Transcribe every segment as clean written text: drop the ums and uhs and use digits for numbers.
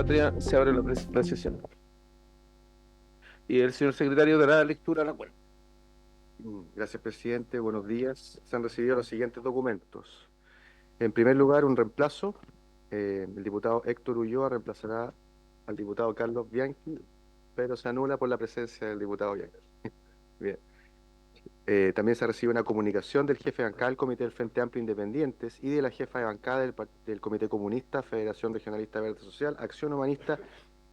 Patria, se abre la sesión. Y el señor secretario dará lectura al acuerdo. Gracias, presidente. Buenos días. Se han recibido los siguientes documentos. En primer lugar, un reemplazo. El diputado Héctor Ulloa reemplazará al diputado Carlos Bianchi, pero se anula por la presencia del diputado Bianchi. Bien. También se recibe una comunicación del jefe de bancada del Comité del Frente Amplio Independientes y de la jefa de bancada del Comité Comunista, Federación Regionalista Verde Social, Acción Humanista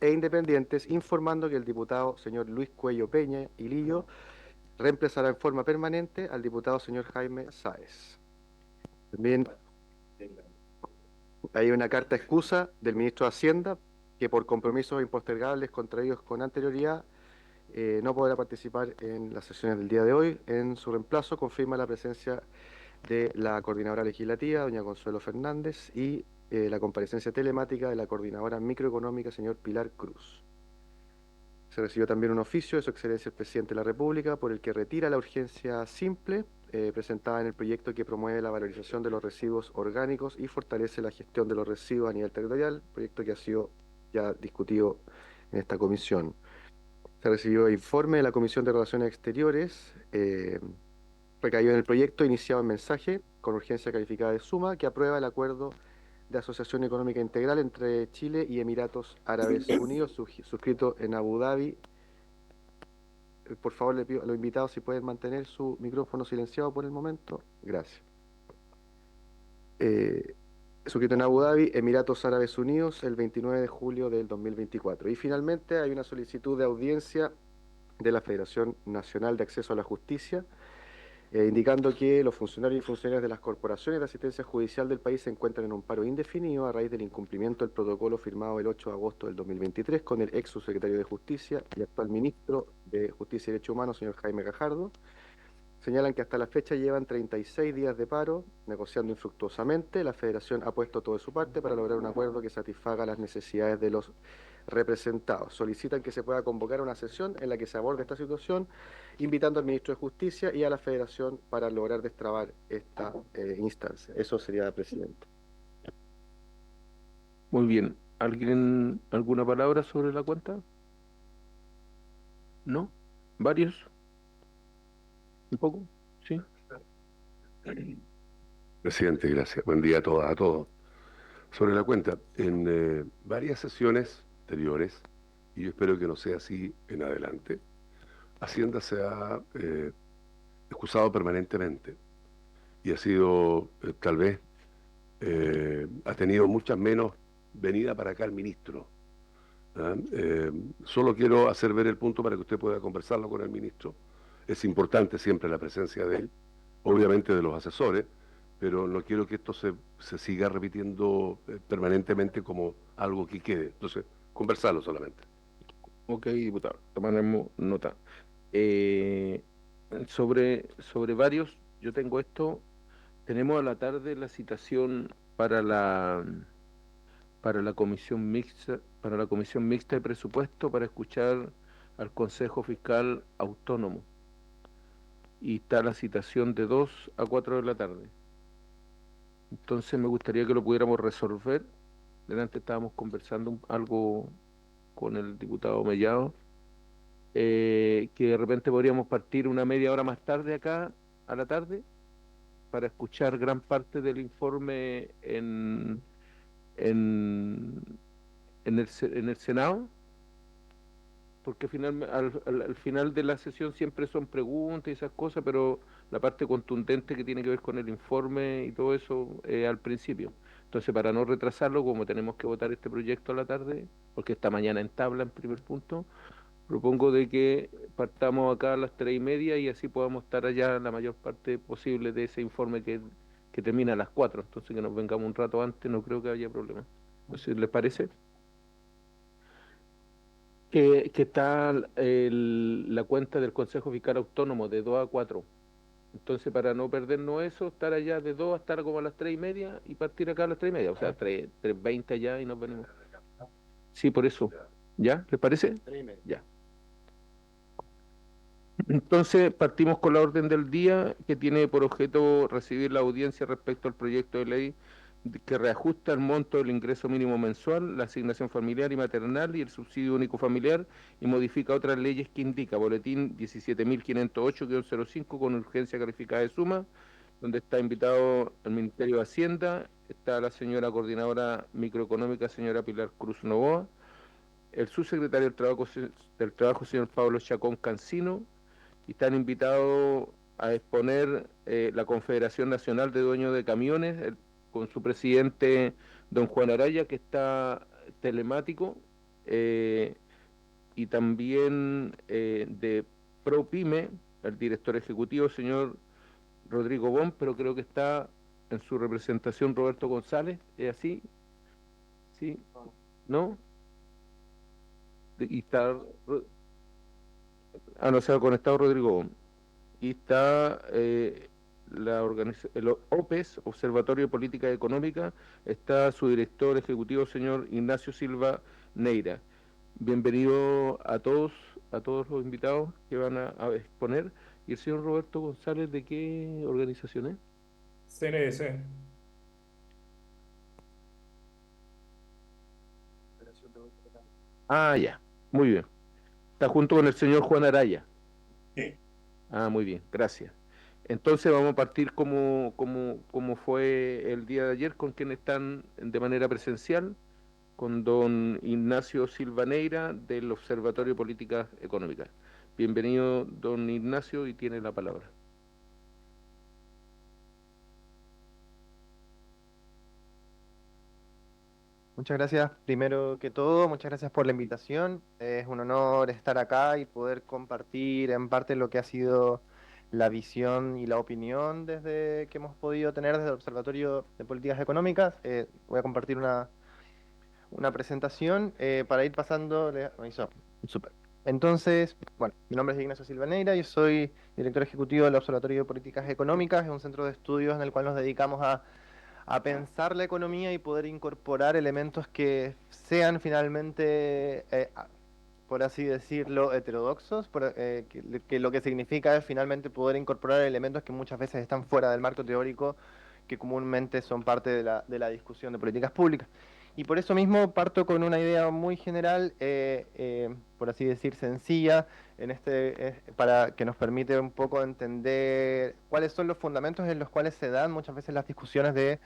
e Independientes, informando que el diputado señor Luis Cuello Peña y Lillo reemplazará en forma permanente al diputado señor Jaime Sáez. También hay una carta excusa del ministro de Hacienda que por compromisos impostergables contraídos con anterioridad no podrá participar en las sesiones del día de hoy. En su reemplazo confirma la presencia de la coordinadora legislativa, doña Consuelo Fernández, y la comparecencia telemática de la coordinadora microeconómica, señor Pilar Cruz. Se recibió también un oficio de su excelencia el presidente de la República por el que retira la urgencia simple presentada en el proyecto que promueve la valorización de los residuos orgánicos y fortalece la gestión de los residuos a nivel territorial, proyecto que ha sido ya discutido en esta comisión. Se recibió informe de la Comisión de Relaciones Exteriores, recayó en el proyecto iniciado en mensaje con urgencia calificada de suma que aprueba el acuerdo de asociación económica integral entre Chile y Emiratos Árabes Unidos, suscrito en Abu Dhabi. Por favor, le pido a los invitados si pueden mantener su micrófono silenciado por el momento. Gracias. Suscrito en Abu Dhabi, Emiratos Árabes Unidos, el 29 de julio del 2024. Y finalmente hay una solicitud de audiencia de la Federación Nacional de Acceso a la Justicia, indicando que los funcionarios y funcionarias de las corporaciones de asistencia judicial del país se encuentran en un paro indefinido a raíz del incumplimiento del protocolo firmado el 8 de agosto del 2023 con el ex subsecretario de Justicia y actual ministro de Justicia y Derechos Humanos, señor Jaime Gajardo. Señalan que hasta la fecha llevan 36 días de paro, negociando infructuosamente. La Federación ha puesto todo de su parte para lograr un acuerdo que satisfaga las necesidades de los representados. Solicitan que se pueda convocar una sesión en la que se aborde esta situación, invitando al ministro de Justicia y a la Federación para lograr destrabar esta instancia. Eso sería, presidente. Muy bien. ¿Alguien, alguna palabra sobre la cuenta? ¿No? ¿Varios? ¿Un poco? ¿Sí? Presidente, gracias. Buen día a todas, a todos. Sobre la cuenta, en varias sesiones anteriores, y yo espero que no sea así en adelante, Hacienda se ha excusado permanentemente y ha sido, tal vez, ha tenido muchas menos venida para acá el ministro. ¿Ah? Solo quiero hacer ver el punto para que usted pueda conversarlo con el ministro. Es importante siempre la presencia de él, obviamente de los asesores, pero no quiero que esto se siga repitiendo permanentemente como algo que quede. Entonces, conversarlo solamente. Ok, diputado. Tomaremos nota. Eh, sobre varios, yo tengo esto. Tenemos a la tarde la citación para la comisión mixta de presupuesto para escuchar al Consejo Fiscal Autónomo. Y está la citación de 2 a 4 de la tarde. Entonces me gustaría que lo pudiéramos resolver. Delante estábamos conversando algo con el diputado Mellado, que de repente podríamos partir una media hora más tarde acá, a la tarde, para escuchar gran parte del informe en, en el Senado, porque al final de la sesión siempre son preguntas y esas cosas, pero la parte contundente que tiene que ver con el informe y todo eso al principio. Entonces, para no retrasarlo, como tenemos que votar este proyecto a la tarde, porque esta mañana en tabla en primer punto, propongo de que partamos acá a las 3:30 y así podamos estar allá la mayor parte posible de ese informe que termina a las 4. Entonces, que nos vengamos un rato antes, no creo que haya problema. Entonces, ¿les parece? Que está la cuenta del Consejo Fiscal Autónomo de 2 a 4. Entonces, para no perdernos eso, estar allá de 2 a estar como a las 3:30 y partir acá a las 3:30. O sea, 3:20 allá y nos venimos. Sí, por eso. ¿Ya? ¿Les parece? 3:30. Ya. Entonces, partimos con la orden del día que tiene por objeto recibir la audiencia respecto al proyecto de ley que reajusta el monto del ingreso mínimo mensual, la asignación familiar y maternal y el subsidio único familiar, y modifica otras leyes que indica boletín 17.508-05 con urgencia calificada de suma, donde está invitado el Ministerio de Hacienda, está la señora coordinadora microeconómica, señora Pilar Cruz Novoa, el subsecretario del Trabajo, señor Pablo Chacón Cancino, y están invitados a exponer la Confederación Nacional de Dueños de Camiones, con su presidente, don Juan Araya, que está telemático, y también de ProPyme, el director ejecutivo, señor Rodrigo Bon, pero creo que está en su representación Roberto González, ¿es así? ¿Sí? ¿No? Y está... no se ha conectado Rodrigo Bon. Y está el OPES, Observatorio de Política Económica, está su director ejecutivo, señor Ignacio Silva Neira. Bienvenido a todos los invitados que van a exponer. ¿Y el señor Roberto González de qué organización es? CNS. Ah, ya, muy bien. Está junto con el señor Juan Araya. Sí. Ah, muy bien, gracias. Entonces vamos a partir como fue el día de ayer, con quienes están de manera presencial, con don Ignacio Silvaneira del Observatorio de Políticas Económicas. Bienvenido, don Ignacio, y tiene la palabra. Muchas gracias, primero que todo, muchas gracias por la invitación. Es un honor estar acá y poder compartir en parte lo que ha sido la visión y la opinión desde que hemos podido tener desde el Observatorio de Políticas Económicas. Voy a compartir una presentación para ir pasando. Súper. Entonces, bueno, mi nombre es Ignacio Silvaneira, yo soy director ejecutivo del Observatorio de Políticas Económicas, es un centro de estudios en el cual nos dedicamos a pensar la economía y poder incorporar elementos que sean finalmente, por así decirlo, heterodoxos, que lo que significa es finalmente poder incorporar elementos que muchas veces están fuera del marco teórico, que comúnmente son parte de la discusión de políticas públicas. Y por eso mismo parto con una idea muy general, por así decir, sencilla, para que nos permite un poco entender cuáles son los fundamentos en los cuales se dan muchas veces las discusiones de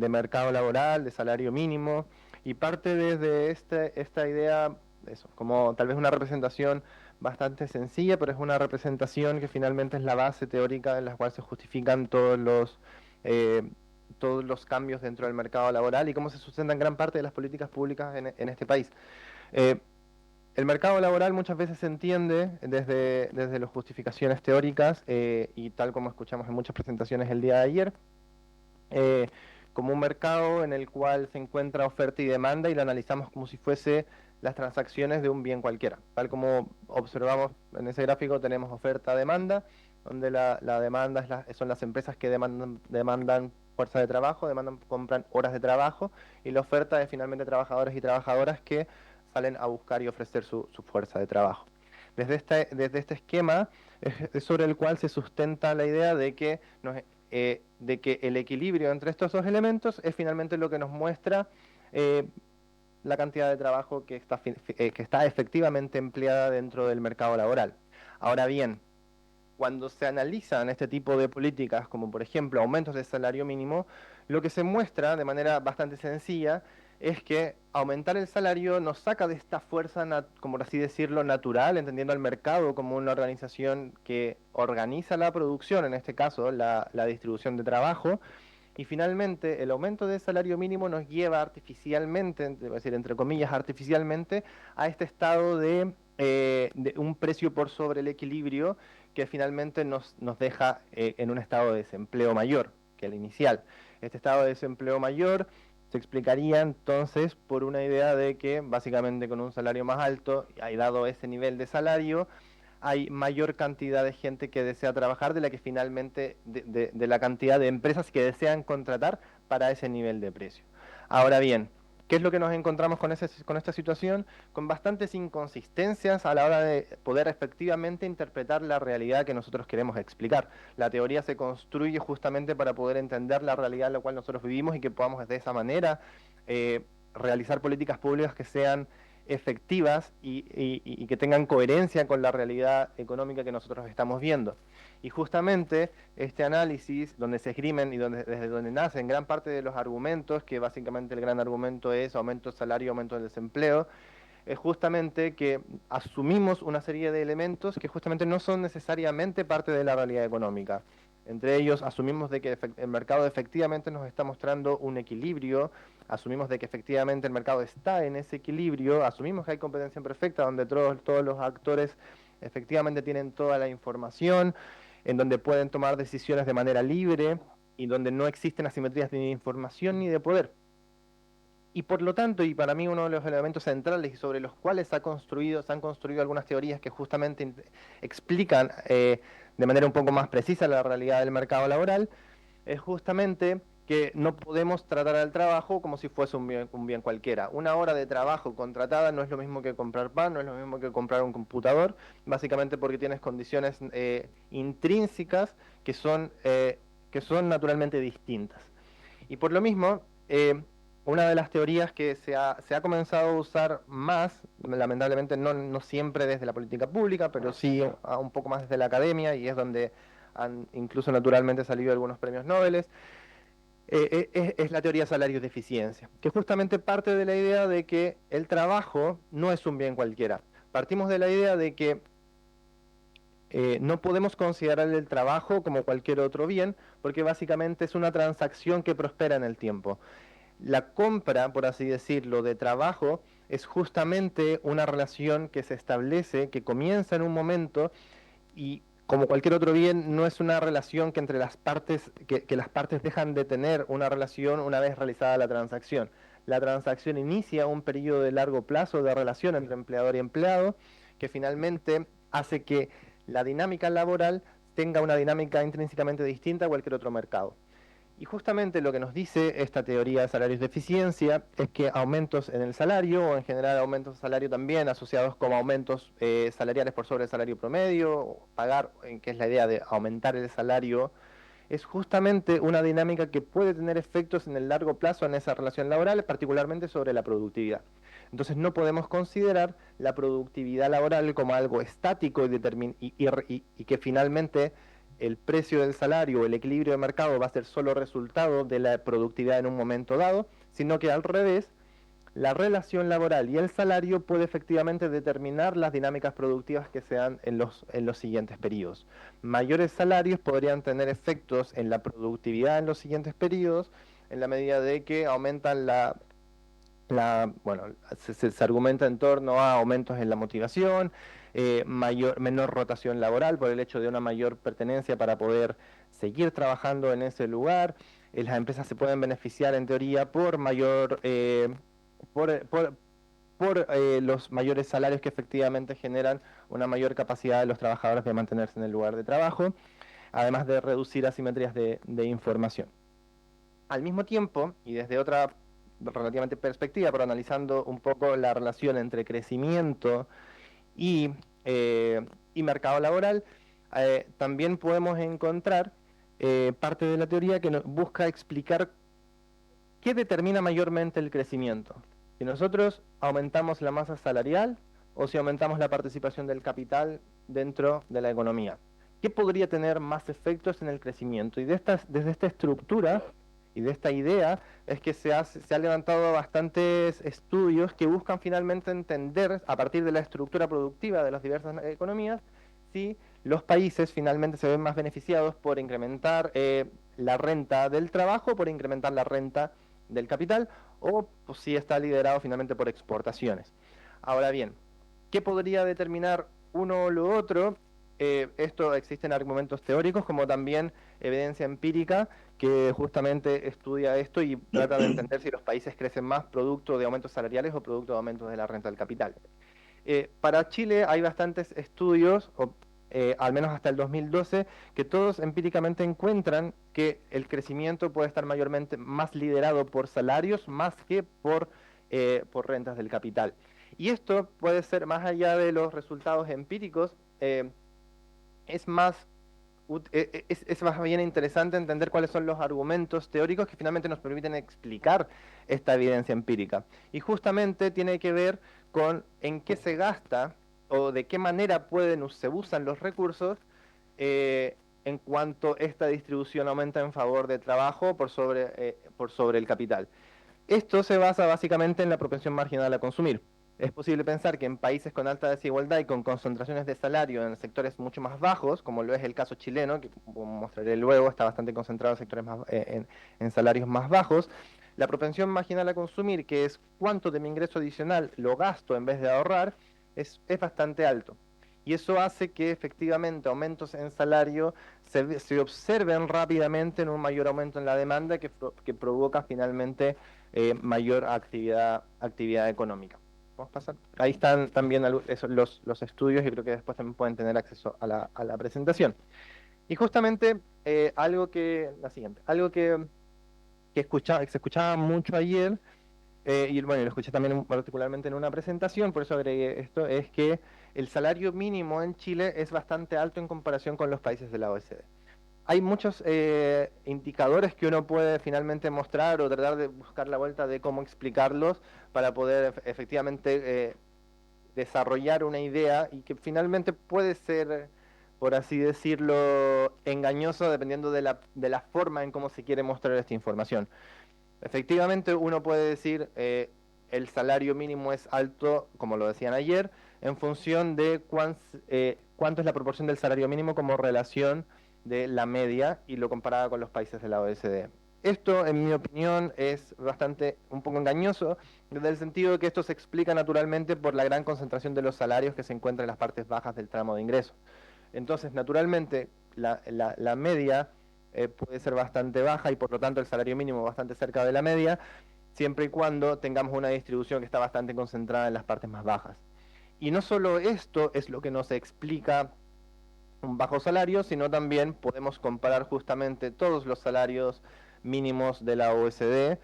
mercado laboral, de salario mínimo, y parte desde esta idea, eso, como tal vez una representación bastante sencilla, pero es una representación que finalmente es la base teórica en la cual se justifican todos los cambios dentro del mercado laboral y cómo se sustentan gran parte de las políticas públicas en este país. El mercado laboral muchas veces se entiende desde las justificaciones teóricas y tal como escuchamos en muchas presentaciones el día de ayer, como un mercado en el cual se encuentra oferta y demanda y lo analizamos como si fuese las transacciones de un bien cualquiera. Tal como observamos en ese gráfico, tenemos oferta-demanda, donde la demanda son las empresas que demandan fuerza de trabajo, compran horas de trabajo, y la oferta es finalmente trabajadores y trabajadoras que salen a buscar y ofrecer su fuerza de trabajo. Desde este esquema es sobre el cual se sustenta la idea de que el equilibrio entre estos dos elementos es finalmente lo que nos muestra la cantidad de trabajo que está efectivamente empleada dentro del mercado laboral. Ahora bien, cuando se analizan este tipo de políticas, como por ejemplo aumentos de salario mínimo, lo que se muestra de manera bastante sencilla es que aumentar el salario nos saca de esta fuerza, como por así decirlo, natural, entendiendo al mercado como una organización que organiza la producción, en este caso la distribución de trabajo, y finalmente el aumento del salario mínimo nos lleva artificialmente, es decir, entre comillas, artificialmente, a este estado de un precio por sobre el equilibrio que finalmente nos deja en un estado de desempleo mayor que el inicial. Este estado de desempleo mayor se explicaría entonces por una idea de que básicamente con un salario más alto, y dado ese nivel de salario, hay mayor cantidad de gente que desea trabajar de la que finalmente, de la cantidad de empresas que desean contratar para ese nivel de precio. Ahora bien, ¿Qué es lo que nos encontramos con esta situación? Con bastantes inconsistencias a la hora de poder efectivamente interpretar la realidad que nosotros queremos explicar. La teoría se construye justamente para poder entender la realidad en la cual nosotros vivimos y que podamos de esa manera realizar políticas públicas que sean efectivas y que tengan coherencia con la realidad económica que nosotros estamos viendo. Y justamente este análisis, donde se esgrimen y desde donde nacen gran parte de los argumentos, que básicamente el gran argumento es aumento del salario, aumento del desempleo, es justamente que asumimos una serie de elementos que justamente no son necesariamente parte de la realidad económica. Entre ellos, asumimos de que el mercado efectivamente nos está mostrando un equilibrio, asumimos de que efectivamente el mercado está en ese equilibrio, asumimos que hay competencia perfecta donde todos los actores efectivamente tienen toda la información, en donde pueden tomar decisiones de manera libre y donde no existen asimetrías ni de información ni de poder. Y por lo tanto, y para mí uno de los elementos centrales y sobre los cuales se han construido algunas teorías que justamente explican de manera un poco más precisa la realidad del mercado laboral, es justamente que no podemos tratar al trabajo como si fuese un bien cualquiera. Una hora de trabajo contratada no es lo mismo que comprar pan, no es lo mismo que comprar un computador, básicamente porque tienes condiciones intrínsecas que son naturalmente distintas. Y por lo mismo, una de las teorías que se ha comenzado a usar más, lamentablemente no siempre desde la política pública, pero sí un poco más desde la academia, y es donde han incluso naturalmente salido algunos premios Nobel, es la teoría salarios de eficiencia, que justamente parte de la idea de que el trabajo no es un bien cualquiera. Partimos de la idea de que no podemos considerar el trabajo como cualquier otro bien, porque básicamente es una transacción que prospera en el tiempo. La compra, por así decirlo, de trabajo es justamente una relación que se establece, que comienza en un momento y como cualquier otro bien, no es una relación que entre las partes, que las partes dejan de tener una relación una vez realizada la transacción. La transacción inicia un periodo de largo plazo de relación entre empleador y empleado, que finalmente hace que la dinámica laboral tenga una dinámica intrínsecamente distinta a cualquier otro mercado. Y justamente lo que nos dice esta teoría de salarios de eficiencia es que aumentos en el salario, o en general aumentos de salario también asociados como aumentos salariales por sobre el salario promedio, pagar, que es la idea de aumentar el salario, es justamente una dinámica que puede tener efectos en el largo plazo en esa relación laboral, particularmente sobre la productividad. Entonces no podemos considerar la productividad laboral como algo estático y que finalmente el precio del salario o el equilibrio de mercado va a ser solo resultado de la productividad en un momento dado, sino que al revés, la relación laboral y el salario puede efectivamente determinar las dinámicas productivas que se dan en los siguientes periodos. Mayores salarios podrían tener efectos en la productividad en los siguientes periodos, en la medida de que aumentan se argumenta en torno a aumentos en la motivación, menor rotación laboral por el hecho de una mayor pertenencia para poder seguir trabajando en ese lugar. Las empresas se pueden beneficiar en teoría por los mayores salarios que efectivamente generan una mayor capacidad de los trabajadores de mantenerse en el lugar de trabajo, además de reducir asimetrías de información. Al mismo tiempo, y desde otra relativamente perspectiva, pero analizando un poco la relación entre crecimiento y mercado laboral, también podemos encontrar parte de la teoría que busca explicar qué determina mayormente el crecimiento. Si nosotros aumentamos la masa salarial o si aumentamos la participación del capital dentro de la economía. ¿Qué podría tener más efectos en el crecimiento? Y desde esta estructura y de esta idea es que se ha levantado bastantes estudios que buscan finalmente entender, a partir de la estructura productiva de las diversas economías, si los países finalmente se ven más beneficiados por incrementar la renta del trabajo, por incrementar la renta del capital, o pues, si está liderado finalmente por exportaciones. Ahora bien, ¿qué podría determinar uno o lo otro? Esto existen argumentos teóricos como también evidencia empírica que justamente estudia esto y trata de entender si los países crecen más producto de aumentos salariales o producto de aumentos de la renta del capital. Para Chile hay bastantes estudios, al menos hasta el 2012, que todos empíricamente encuentran que el crecimiento puede estar mayormente más liderado por salarios más que por por rentas del capital. Y esto puede ser, más allá de los resultados empíricos, es más bien interesante entender cuáles son los argumentos teóricos que finalmente nos permiten explicar esta evidencia empírica. Y justamente tiene que ver con en qué se gasta o de qué manera se usan los recursos en cuanto esta distribución aumenta en favor del trabajo por sobre el capital. Esto se basa básicamente en la propensión marginal a consumir. Es posible pensar que en países con alta desigualdad y con concentraciones de salario en sectores mucho más bajos, como lo es el caso chileno, que como mostraré luego, está bastante concentrado en sectores en salarios más bajos, la propensión marginal a consumir, que es cuánto de mi ingreso adicional lo gasto en vez de ahorrar, es bastante alto. Y eso hace que efectivamente aumentos en salario se observen rápidamente en un mayor aumento en la demanda que provoca finalmente mayor actividad económica. Vamos a pasar. Ahí están también los estudios y creo que después también pueden tener acceso a la presentación. Y justamente algo que se escuchaba mucho ayer, y bueno, lo escuché también particularmente en una presentación, por eso agregué esto, es que el salario mínimo en Chile es bastante alto en comparación con los países de la OECD. Hay muchos indicadores que uno puede finalmente mostrar o tratar de buscar la vuelta de cómo explicarlos para poder efectivamente desarrollar una idea y que finalmente puede ser, por así decirlo, engañoso dependiendo de la forma en cómo se quiere mostrar esta información. Efectivamente, uno puede decir el salario mínimo es alto, como lo decían ayer, en función de cuánto es la proporción del salario mínimo como relación de la media y lo comparada con los países de la OECD. Esto, en mi opinión, es un poco engañoso, desde el sentido de que esto se explica naturalmente por la gran concentración de los salarios que se encuentra en las partes bajas del tramo de ingresos. Entonces, naturalmente, la media puede ser bastante baja y por lo tanto el salario mínimo bastante cerca de la media, siempre y cuando tengamos una distribución que está bastante concentrada en las partes más bajas. Y no solo esto es lo que nos explica un bajo salario, sino también podemos comparar justamente todos los salarios mínimos de la OECD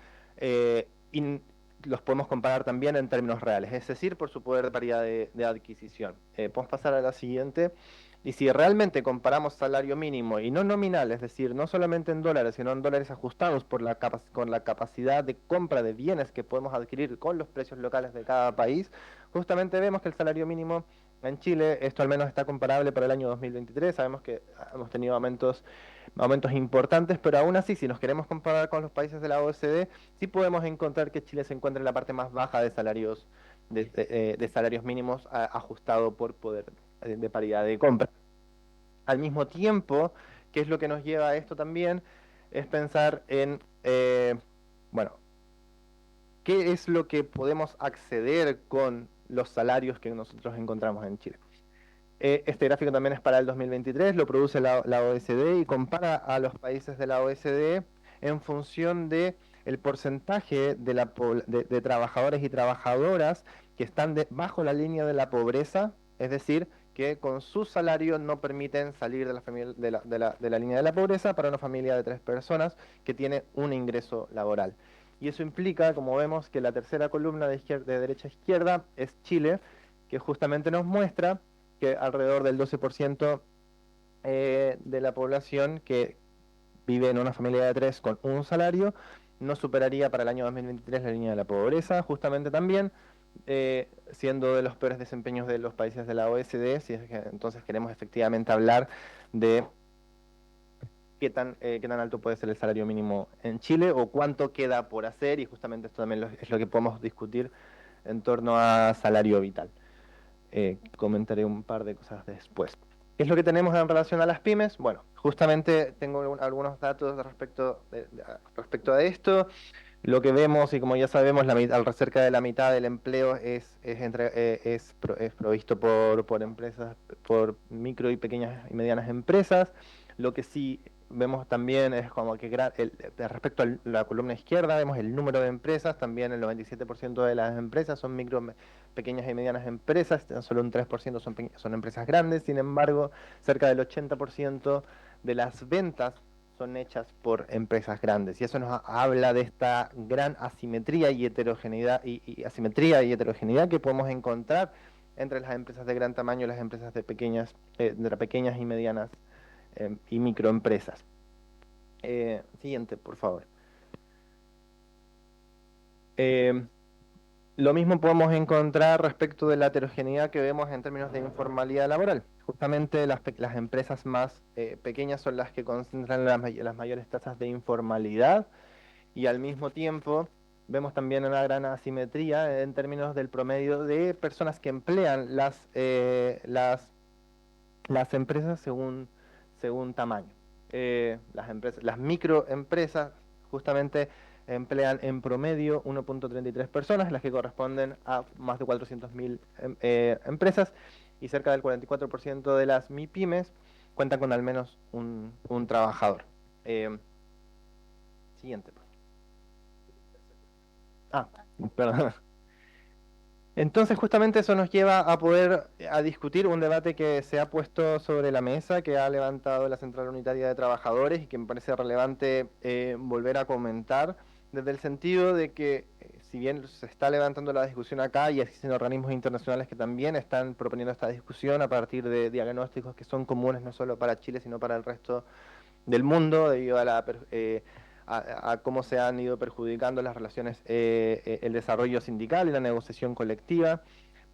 y los podemos comparar también en términos reales, es decir, por su poder de paridad de adquisición. Podemos pasar a la siguiente. Y si realmente comparamos salario mínimo y no nominal, es decir, no solamente en dólares, sino en dólares ajustados con la capacidad de compra de bienes que podemos adquirir con los precios locales de cada país, justamente vemos que el salario mínimo en Chile, esto al menos está comparable para el año 2023, sabemos que hemos tenido aumentos importantes, pero aún así, si nos queremos comparar con los países de la OECD, sí podemos encontrar que Chile se encuentra en la parte más baja de salarios, de salarios mínimos ajustado por poder de paridad de compra. Al mismo tiempo, ¿qué es lo que nos lleva a esto también? Es pensar en, bueno, ¿qué es lo que podemos acceder con los salarios que nosotros encontramos en Chile? Este gráfico también es para el 2023, lo produce la OECD y compara a los países de la OECD en función de el porcentaje de trabajadores y trabajadoras que están bajo la línea de la pobreza, es decir, que con su salario no permiten salir de la línea de la pobreza para una familia de 3 personas que tiene un ingreso laboral. Y eso implica, como vemos, que la tercera columna de derecha a izquierda es Chile, que justamente nos muestra que alrededor del 12% de la población que vive en una familia de 3 con un salario no superaría para el año 2023 la línea de la pobreza, justamente también siendo de los peores desempeños de los países de la OECD, si es que entonces queremos efectivamente hablar de qué tan alto puede ser el salario mínimo en Chile o cuánto queda por hacer, y justamente esto también es lo que podemos discutir en torno a salario vital. Comentaré un par de cosas después. ¿Qué es lo que tenemos en relación a las pymes? Bueno, justamente tengo algunos datos respecto a esto. Lo que vemos, y como ya sabemos, cerca de la mitad del empleo es provisto por empresas, por micro y pequeñas y medianas empresas. Lo que sí vemos también es como que respecto a la columna izquierda, vemos el número de empresas, también el 97% de las empresas son micro, pequeñas y medianas empresas, solo un 3% son empresas grandes, sin embargo, cerca del 80% de las ventas son hechas por empresas grandes. Y eso nos habla de esta gran asimetría y heterogeneidad, asimetría y heterogeneidad que podemos encontrar entre las empresas de gran tamaño y las empresas de las pequeñas y medianas y microempresas. Siguiente, por favor. Lo mismo podemos encontrar respecto de la heterogeneidad que vemos en términos de informalidad laboral. Justamente las empresas más pequeñas son las que concentran las mayores tasas de informalidad, y al mismo tiempo vemos también una gran asimetría en términos del promedio de personas que emplean las empresas según tamaño. Las microempresas justamente emplean en promedio 1.33 personas, las que corresponden a más de 400.000 empresas, y cerca del 44% de las MIPYMES cuentan con al menos un trabajador. Siguiente. Perdón. Entonces justamente eso nos lleva a poder discutir un debate que se ha puesto sobre la mesa, que ha levantado la Central Unitaria de Trabajadores y que me parece relevante volver a comentar, desde el sentido de que si bien se está levantando la discusión acá y existen organismos internacionales que también están proponiendo esta discusión a partir de diagnósticos que son comunes no solo para Chile sino para el resto del mundo, debido a cómo se han ido perjudicando las relaciones, el desarrollo sindical y la negociación colectiva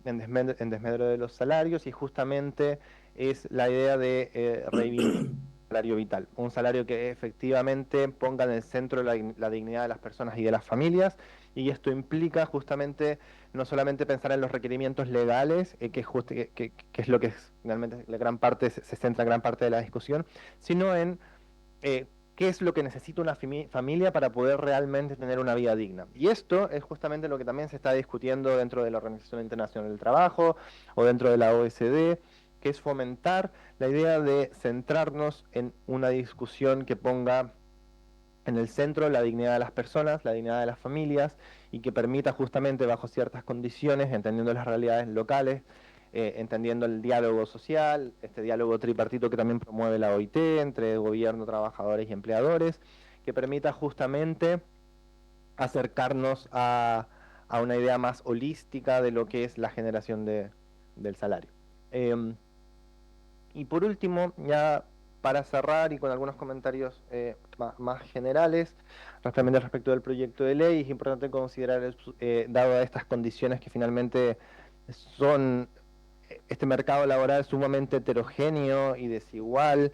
en desmedro de los salarios, y justamente es la idea de reivindicar un salario vital, un salario que efectivamente ponga en el centro la dignidad de las personas y de las familias, y esto implica justamente no solamente pensar en los requerimientos legales, que es lo que realmente la gran parte se centra en gran parte de la discusión, sino en qué es lo que necesita una familia para poder realmente tener una vida digna. Y esto es justamente lo que también se está discutiendo dentro de la Organización Internacional del Trabajo o dentro de la OECD, que es fomentar la idea de centrarnos en una discusión que ponga en el centro la dignidad de las personas, la dignidad de las familias, y que permita justamente bajo ciertas condiciones, entendiendo las realidades locales, entendiendo el diálogo social, este diálogo tripartito que también promueve la OIT entre gobierno, trabajadores y empleadores, que permita justamente acercarnos a una idea más holística de lo que es la generación del salario. Y por último, ya para cerrar y con algunos comentarios más generales, respecto del proyecto de ley, es importante considerar, dado a estas condiciones que finalmente son este mercado laboral sumamente heterogéneo y desigual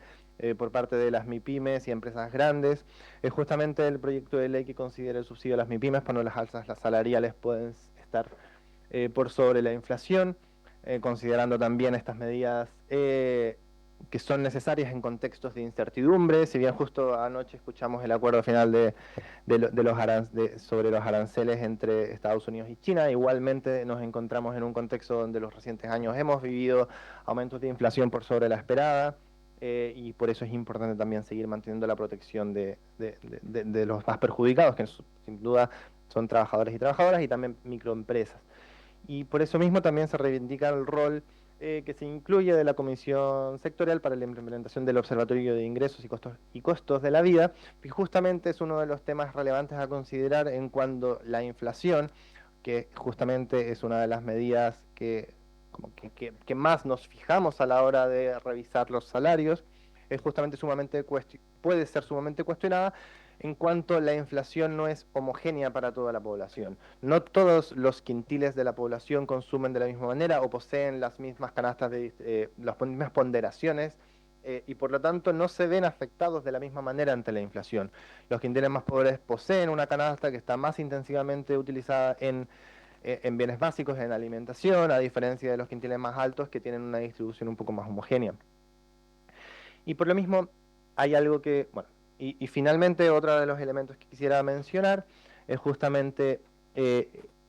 por parte de las MIPYMES y empresas grandes, es justamente el proyecto de ley que considera el subsidio a las MIPYMES cuando las alzas salariales pueden estar por sobre la inflación, considerando también estas medidas que son necesarias en contextos de incertidumbre. Si bien justo anoche escuchamos el acuerdo final sobre los aranceles entre Estados Unidos y China, igualmente nos encontramos en un contexto donde los recientes años hemos vivido aumentos de inflación por sobre la esperada, y por eso es importante también seguir manteniendo la protección de los más perjudicados, que sin duda son trabajadores y trabajadoras y también microempresas. Y por eso mismo también se reivindica el rol que se incluye de la Comisión Sectorial para la implementación del Observatorio de Ingresos y Costos de la Vida, que justamente es uno de los temas relevantes a considerar en cuanto la inflación, que justamente es una de las medidas que más nos fijamos a la hora de revisar los salarios, es justamente puede ser sumamente cuestionada, en cuanto la inflación no es homogénea para toda la población. No todos los quintiles de la población consumen de la misma manera o poseen las mismas canastas, las mismas ponderaciones, y por lo tanto no se ven afectados de la misma manera ante la inflación. Los quintiles más pobres poseen una canasta que está más intensivamente utilizada en bienes básicos, en alimentación, a diferencia de los quintiles más altos que tienen una distribución un poco más homogénea. Y por lo mismo hay algo que, bueno, y finalmente otro de los elementos que quisiera mencionar es justamente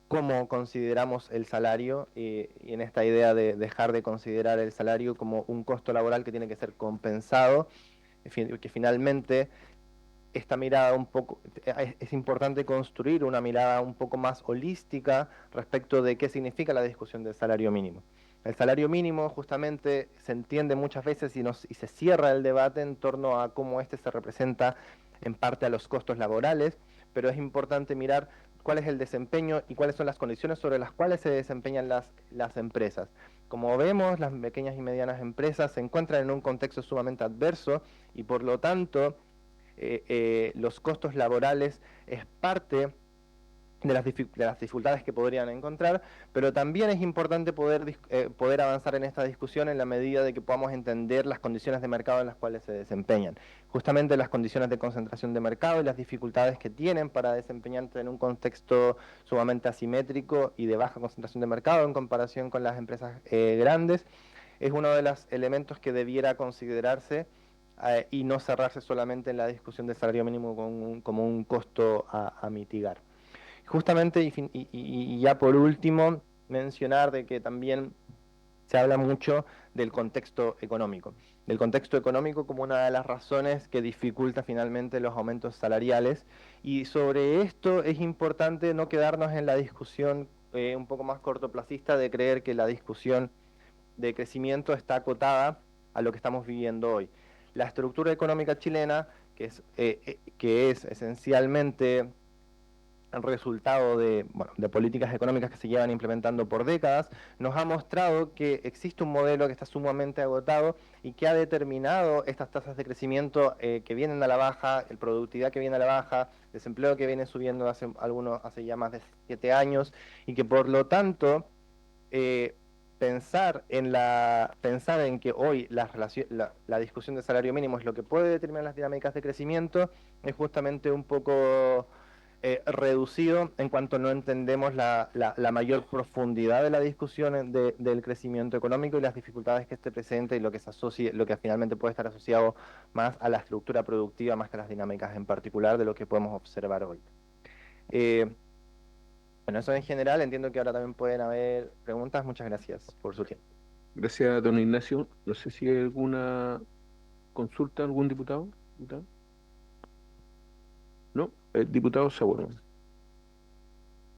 cómo consideramos el salario, y en esta idea de dejar de considerar el salario como un costo laboral que tiene que ser compensado, que finalmente esta mirada es importante construir una mirada un poco más holística respecto de qué significa la discusión del salario mínimo. El salario mínimo justamente se entiende muchas veces y se cierra el debate en torno a cómo este se representa en parte a los costos laborales, pero es importante mirar cuál es el desempeño y cuáles son las condiciones sobre las cuales se desempeñan las empresas. Como vemos, las pequeñas y medianas empresas se encuentran en un contexto sumamente adverso y por lo tanto los costos laborales es parte de las dificultades que podrían encontrar, pero también es importante poder avanzar en esta discusión en la medida de que podamos entender las condiciones de mercado en las cuales se desempeñan. Justamente las condiciones de concentración de mercado y las dificultades que tienen para desempeñarse en un contexto sumamente asimétrico y de baja concentración de mercado en comparación con las empresas grandes, es uno de los elementos que debiera considerarse y no cerrarse solamente en la discusión del salario mínimo como un costo a mitigar. Justamente, y ya por último, mencionar de que también se habla mucho del contexto económico como una de las razones que dificulta finalmente los aumentos salariales, y sobre esto es importante no quedarnos en la discusión un poco más cortoplacista de creer que la discusión de crecimiento está acotada a lo que estamos viviendo hoy. La estructura económica chilena, que es esencialmente el resultado de políticas económicas que se llevan implementando por décadas, nos ha mostrado que existe un modelo que está sumamente agotado y que ha determinado estas tasas de crecimiento que vienen a la baja, el productividad que viene a la baja, desempleo que viene subiendo hace ya más de 7 años, y que por lo tanto pensar en que hoy la discusión de salario mínimo es lo que puede determinar las dinámicas de crecimiento es justamente un poco reducido en cuanto no entendemos la mayor profundidad de la discusión del crecimiento económico y las dificultades que este presenta y lo que finalmente puede estar asociado más a la estructura productiva más que a las dinámicas en particular de lo que podemos observar hoy. Bueno, eso en general. Entiendo que ahora también pueden haber preguntas. Muchas gracias por su tiempo. Gracias, don Ignacio. No sé si hay alguna consulta, algún diputado. ¿Diputado? ¿No? El diputado Saborno.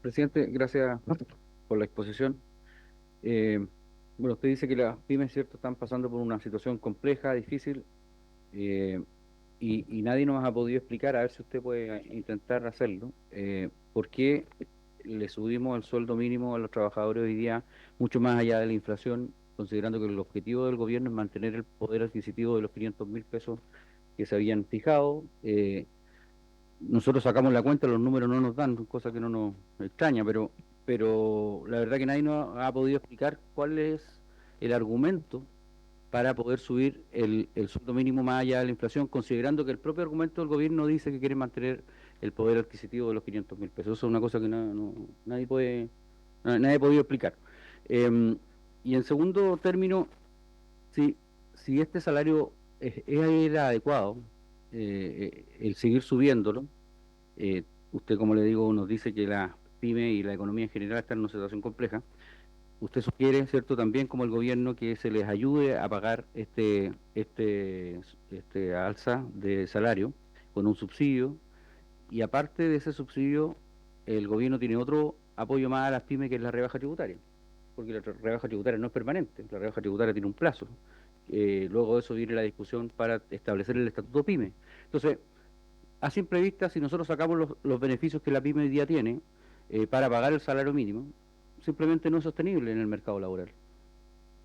Presidente, gracias por la exposición. Bueno, usted dice que las pymes, ¿cierto?, están pasando por una situación compleja, difícil, y nadie nos ha podido explicar, a ver si usted puede intentar hacerlo, por qué le subimos el sueldo mínimo a los trabajadores hoy día mucho más allá de la inflación, considerando que el objetivo del gobierno es mantener el poder adquisitivo de los 500.000 pesos que se habían fijado. Nosotros sacamos la cuenta, los números no nos dan, cosa que no nos extraña, pero la verdad que nadie nos ha podido explicar cuál es el argumento para poder subir el sueldo mínimo más allá de la inflación, considerando que el propio argumento del gobierno dice que quiere mantener el poder adquisitivo de los 500.000 pesos. Eso es una cosa que nadie ha podido explicar. Y en segundo término, si este salario era adecuado, el seguir subiéndolo, usted, como le digo, nos dice que la pyme y la economía en general están en una situación compleja. Usted sugiere, ¿cierto?, también como el gobierno, que se les ayude a pagar este alza de salario con un subsidio, y aparte de ese subsidio, el gobierno tiene otro apoyo más a las pymes, que es la rebaja tributaria, porque la rebaja tributaria no es permanente, la rebaja tributaria tiene un plazo. Luego de eso viene la discusión para establecer el estatuto pyme. Entonces, a simple vista, si nosotros sacamos los beneficios que la pyme hoy día tiene para pagar el salario mínimo, simplemente no es sostenible en el mercado laboral.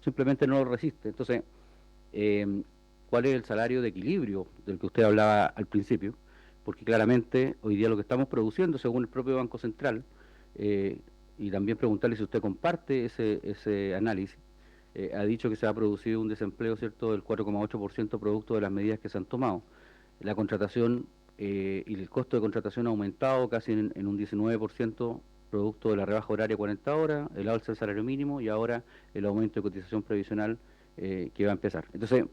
Simplemente no lo resiste. Entonces, ¿cuál es el salario de equilibrio del que usted hablaba al principio? Porque claramente hoy día lo que estamos produciendo, según el propio Banco Central, y también preguntarle si usted comparte ese análisis, ha dicho que se ha producido un desempleo, ¿cierto?, del 4,8% producto de las medidas que se han tomado. La contratación y el costo de contratación ha aumentado casi en un 19%, producto de la rebaja horaria 40 horas, el alza del salario mínimo y ahora el aumento de cotización previsional que va a empezar. Entonces,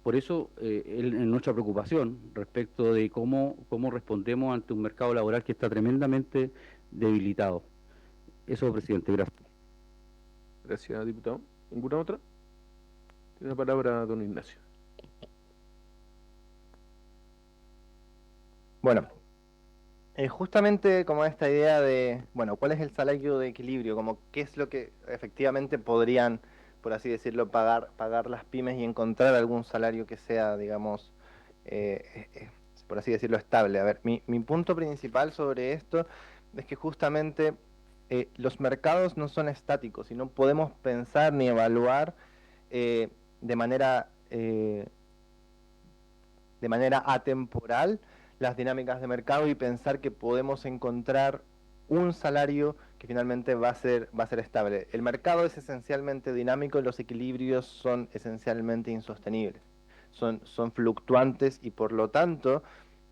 por eso nuestra preocupación respecto de cómo respondemos ante un mercado laboral que está tremendamente debilitado. Eso, presidente, gracias. Gracias, diputado. ¿Ninguna otra? Tiene la palabra don Ignacio. Bueno, Justamente como esta idea de, bueno, ¿cuál es el salario de equilibrio? Como qué es lo que efectivamente podrían, por así decirlo, pagar las pymes y encontrar algún salario que sea, digamos, por así decirlo, estable. A ver, mi punto principal sobre esto es que justamente los mercados no son estáticos y no podemos pensar ni evaluar eh, de manera de manera atemporal las dinámicas de mercado y pensar que podemos encontrar un salario que finalmente va a ser estable. El mercado es esencialmente dinámico y los equilibrios son esencialmente insostenibles. Son fluctuantes y por lo tanto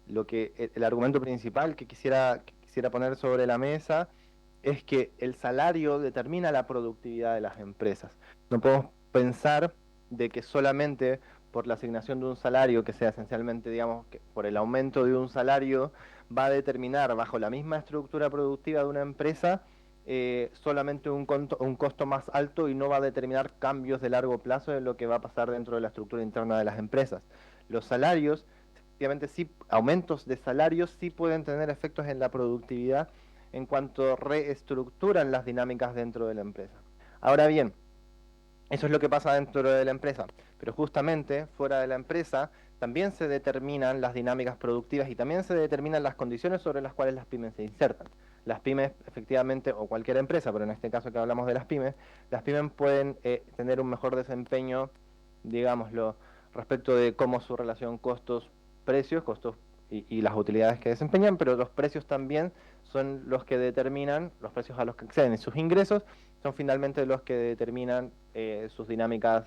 el argumento principal que quisiera poner sobre la mesa es que el salario determina la productividad de las empresas. No podemos pensar de que solamente por la asignación de un salario, que sea esencialmente, digamos, que por el aumento de un salario, va a determinar bajo la misma estructura productiva de una empresa solamente un costo más alto y no va a determinar cambios de largo plazo en lo que va a pasar dentro de la estructura interna de las empresas. Los salarios, efectivamente, sí, aumentos de salarios sí pueden tener efectos en la productividad en cuanto reestructuran las dinámicas dentro de la empresa. Ahora bien, eso es lo que pasa dentro de la empresa, pero justamente fuera de la empresa también se determinan las dinámicas productivas y también se determinan las condiciones sobre las cuales las pymes se insertan. Las pymes, efectivamente, o cualquier empresa, pero en este caso que hablamos de las pymes pueden tener un mejor desempeño, digámoslo, respecto de cómo su relación costos-precios, costos y las utilidades que desempeñan, pero los precios también son los que determinan, los precios a los que acceden y sus ingresos son finalmente los que determinan sus dinámicas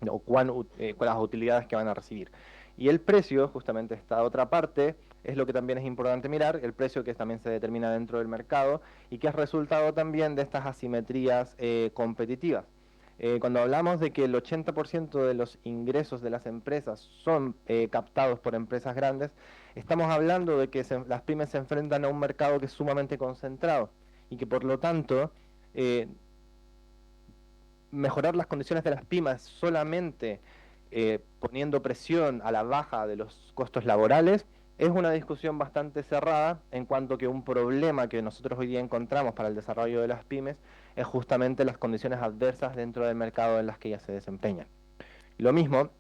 o las utilidades que van a recibir. Y el precio, justamente esta otra parte, es lo que también es importante mirar, el precio que también se determina dentro del mercado y que es resultado también de estas asimetrías competitivas. Cuando hablamos de que el 80% de los ingresos de las empresas son captados por empresas grandes, estamos hablando de que las pymes se enfrentan a un mercado que es sumamente concentrado y que por lo tanto mejorar las condiciones de las pymes solamente poniendo presión a la baja de los costos laborales es una discusión bastante cerrada, en cuanto que un problema que nosotros hoy día encontramos para el desarrollo de las pymes es justamente las condiciones adversas dentro del mercado en las que ellas se desempeñan. Lo mismo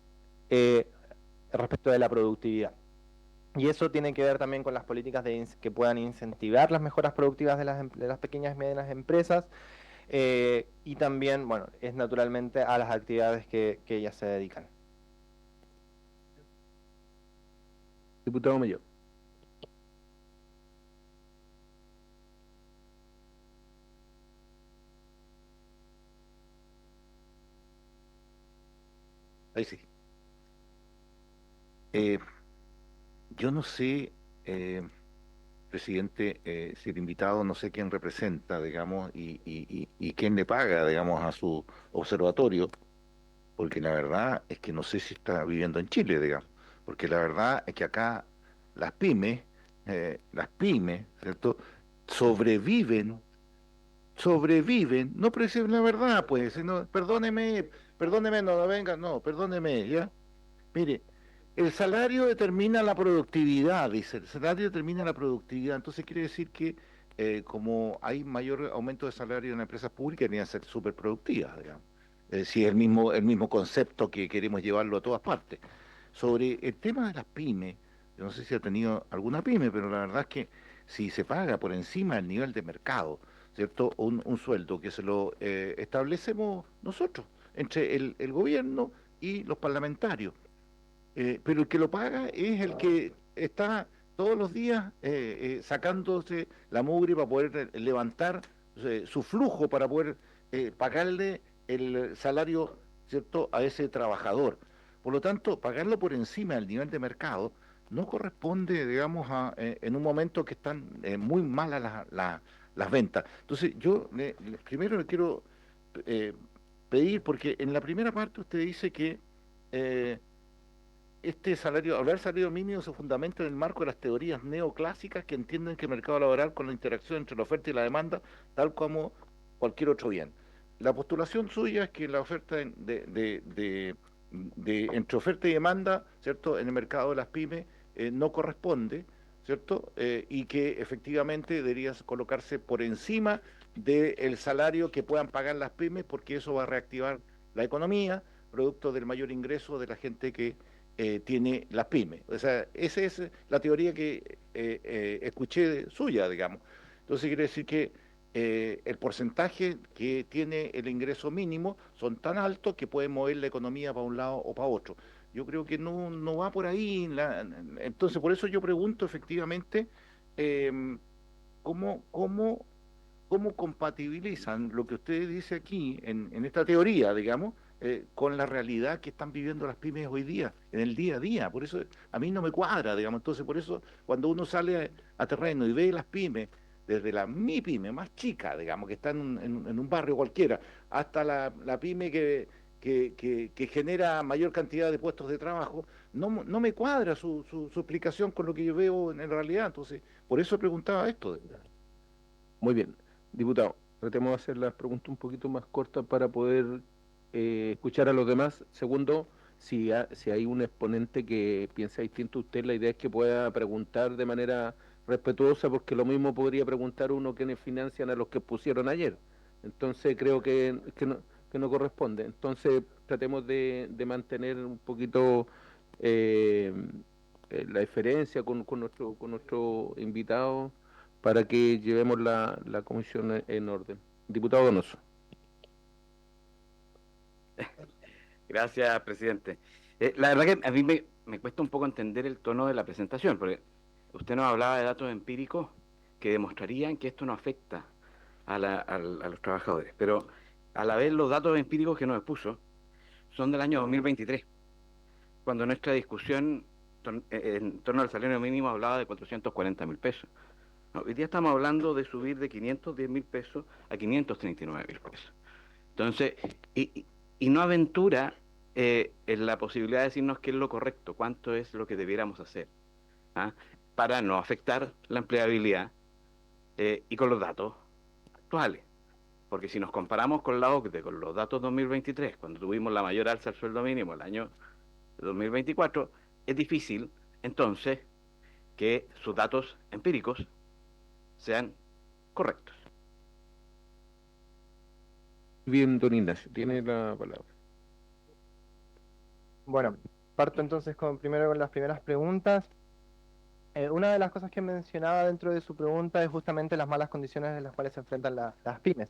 respecto de la productividad. Y eso tiene que ver también con las políticas que puedan incentivar las mejoras productivas de las pequeñas y medianas empresas, y también, bueno, es naturalmente a las actividades que ellas se dedican. Diputado Mayor. Ahí sí. Yo no sé, presidente, si el invitado no sé quién representa, digamos, y quién le paga, digamos, a su observatorio, porque la verdad es que no sé si está viviendo en Chile, digamos, porque la verdad es que acá las pymes, ¿cierto? Sobreviven, no, pero es la verdad, pues, no, perdóneme, no venga, no, perdóneme, ¿ya? Mire, el salario determina la productividad, dice, el salario determina la productividad, entonces quiere decir que como hay mayor aumento de salario en las empresas públicas, deberían ser súper productivas, digamos. Si es el mismo concepto que queremos llevarlo a todas partes. Sobre el tema de las pymes, yo no sé si ha tenido alguna pyme, pero la verdad es que si se paga por encima del nivel de mercado, ¿cierto? Un sueldo que se lo establecemos nosotros, entre el gobierno y los parlamentarios. Pero el que lo paga es el que está todos los días sacándose la mugre para poder levantar su flujo, para poder pagarle el salario, ¿cierto?, a ese trabajador. Por lo tanto, pagarlo por encima del nivel de mercado no corresponde, digamos, en un momento que están muy malas las ventas. Entonces, yo primero le quiero pedir, porque en la primera parte usted dice que este salario, hablar de salario mínimo se fundamenta en el marco de las teorías neoclásicas que entienden que el mercado laboral con la interacción entre la oferta y la demanda, tal como cualquier otro bien. La postulación suya es que la oferta entre oferta y demanda, ¿cierto?, en el mercado de las pymes no corresponde, ¿cierto? Y que efectivamente debería colocarse por encima del salario que puedan pagar las pymes, porque eso va a reactivar la economía, producto del mayor ingreso de la gente que tiene las pymes. O sea, esa es la teoría que escuché suya, digamos. Entonces quiere decir que el porcentaje que tiene el ingreso mínimo son tan altos que pueden mover la economía para un lado o para otro. Yo creo que no va por ahí. Entonces, por eso yo pregunto efectivamente cómo, cómo, cómo compatibilizan lo que usted dice aquí en esta teoría, digamos, con la realidad que están viviendo las pymes hoy día, en el día a día. Por eso a mí no me cuadra, digamos. Entonces, por eso cuando uno sale a terreno y ve las pymes, desde la mi pyme más chica, digamos, que está en un barrio cualquiera, hasta la pyme que genera mayor cantidad de puestos de trabajo, no me cuadra su explicación con lo que yo veo en realidad. Entonces, por eso preguntaba esto. Muy bien, diputado, tratemos de hacer las preguntas un poquito más cortas para poder escuchar a los demás. Segundo, si hay un exponente que piensa distinto a usted, la idea es que pueda preguntar de manera respetuosa, porque lo mismo podría preguntar uno quienes financian a los que pusieron ayer. Entonces creo que no corresponde. Entonces tratemos de mantener un poquito eh, la diferencia con nuestro invitado para que llevemos la comisión en orden. Diputado Donoso. Gracias, presidente. La verdad que a mí me cuesta un poco entender el tono de la presentación, porque usted nos hablaba de datos empíricos que demostrarían que esto no afecta a los trabajadores, pero a la vez los datos empíricos que nos expuso son del año 2023, cuando nuestra discusión en torno al salario mínimo hablaba de 440.000 pesos. No, hoy día estamos hablando de subir de 510.000 pesos a 539.000 pesos. Entonces, y no aventura en la posibilidad de decirnos qué es lo correcto, cuánto es lo que debiéramos hacer, ¿ah? Para no afectar la empleabilidad y con los datos actuales. Porque si nos comparamos con la OCDE, con los datos 2023, cuando tuvimos la mayor alza del sueldo mínimo el año 2024, es difícil entonces que sus datos empíricos sean correctos. Bien, don Ignacio, tiene la palabra. Bueno, parto entonces primero con las primeras preguntas. Una de las cosas que mencionaba dentro de su pregunta es justamente las malas condiciones en las cuales se enfrentan las pymes.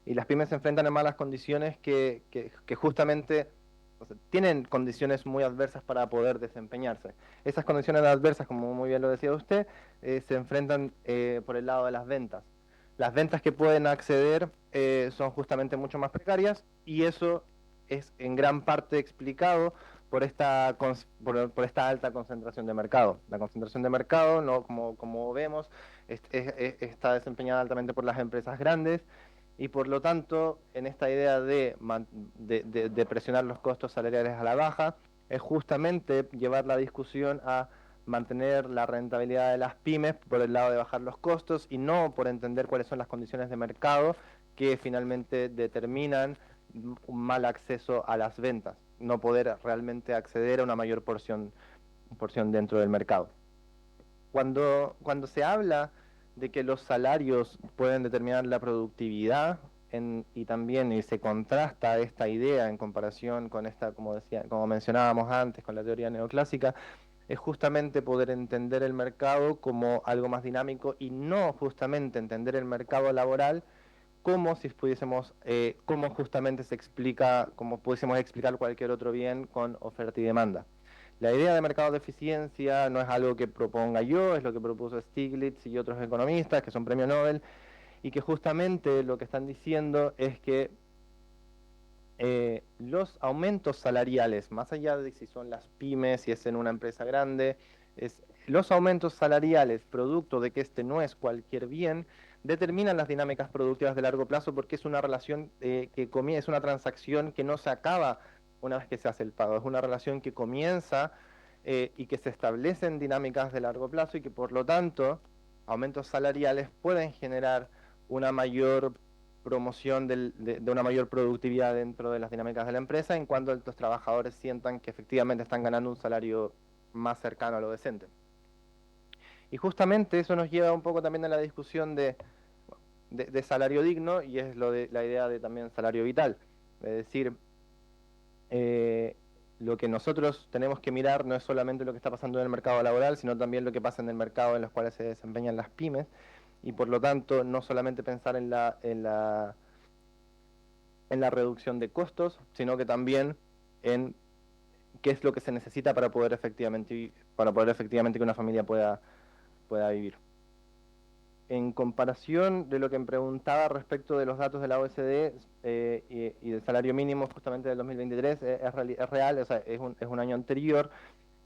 Y las pymes se enfrentan a malas condiciones que justamente, o sea, tienen condiciones muy adversas para poder desempeñarse. Esas condiciones adversas, como muy bien lo decía usted, se enfrentan por el lado de las ventas. Las ventas que pueden acceder son justamente mucho más precarias, y eso es en gran parte explicado por esta alta concentración de mercado. La concentración de mercado, ¿no? como vemos, está desempeñada altamente por las empresas grandes, y por lo tanto, en esta idea de presionar los costos salariales a la baja, es justamente llevar la discusión a mantener la rentabilidad de las pymes por el lado de bajar los costos, y no por entender cuáles son las condiciones de mercado que finalmente determinan un mal acceso a las ventas, no poder realmente acceder a una mayor porción dentro del mercado. Cuando se habla de que los salarios pueden determinar la productividad, y también se contrasta esta idea en comparación con esta, como mencionábamos antes, con la teoría neoclásica, es justamente poder entender el mercado como algo más dinámico, y no justamente entender el mercado laboral como si pudiésemos, como justamente como pudiésemos explicar cualquier otro bien con oferta y demanda. La idea de mercado de eficiencia no es algo que proponga yo, es lo que propuso Stiglitz y otros economistas que son premio Nobel, y que justamente lo que están diciendo es que los aumentos salariales, más allá de si son las pymes, si es en una empresa grande, los aumentos salariales, producto de que este no es cualquier bien, determinan las dinámicas productivas de largo plazo, porque es una relación es una transacción que no se acaba una vez que se hace el pago, es una relación que comienza y que se establecen dinámicas de largo plazo, y que por lo tanto aumentos salariales pueden generar una mayor promoción de una mayor productividad dentro de las dinámicas de la empresa, en cuanto los trabajadores sientan que efectivamente están ganando un salario más cercano a lo decente. Y justamente eso nos lleva un poco también a la discusión de salario digno, y es la idea de también salario vital. Es decir, lo que nosotros tenemos que mirar no es solamente lo que está pasando en el mercado laboral, sino también lo que pasa en el mercado en los cuales se desempeñan las pymes, y por lo tanto no solamente pensar en la reducción de costos, sino que también en qué es lo que se necesita para poder efectivamente que una familia pueda vivir. En comparación de lo que me preguntaba respecto de los datos de la OECD y del salario mínimo justamente del 2023, es real, o sea, es un año anterior.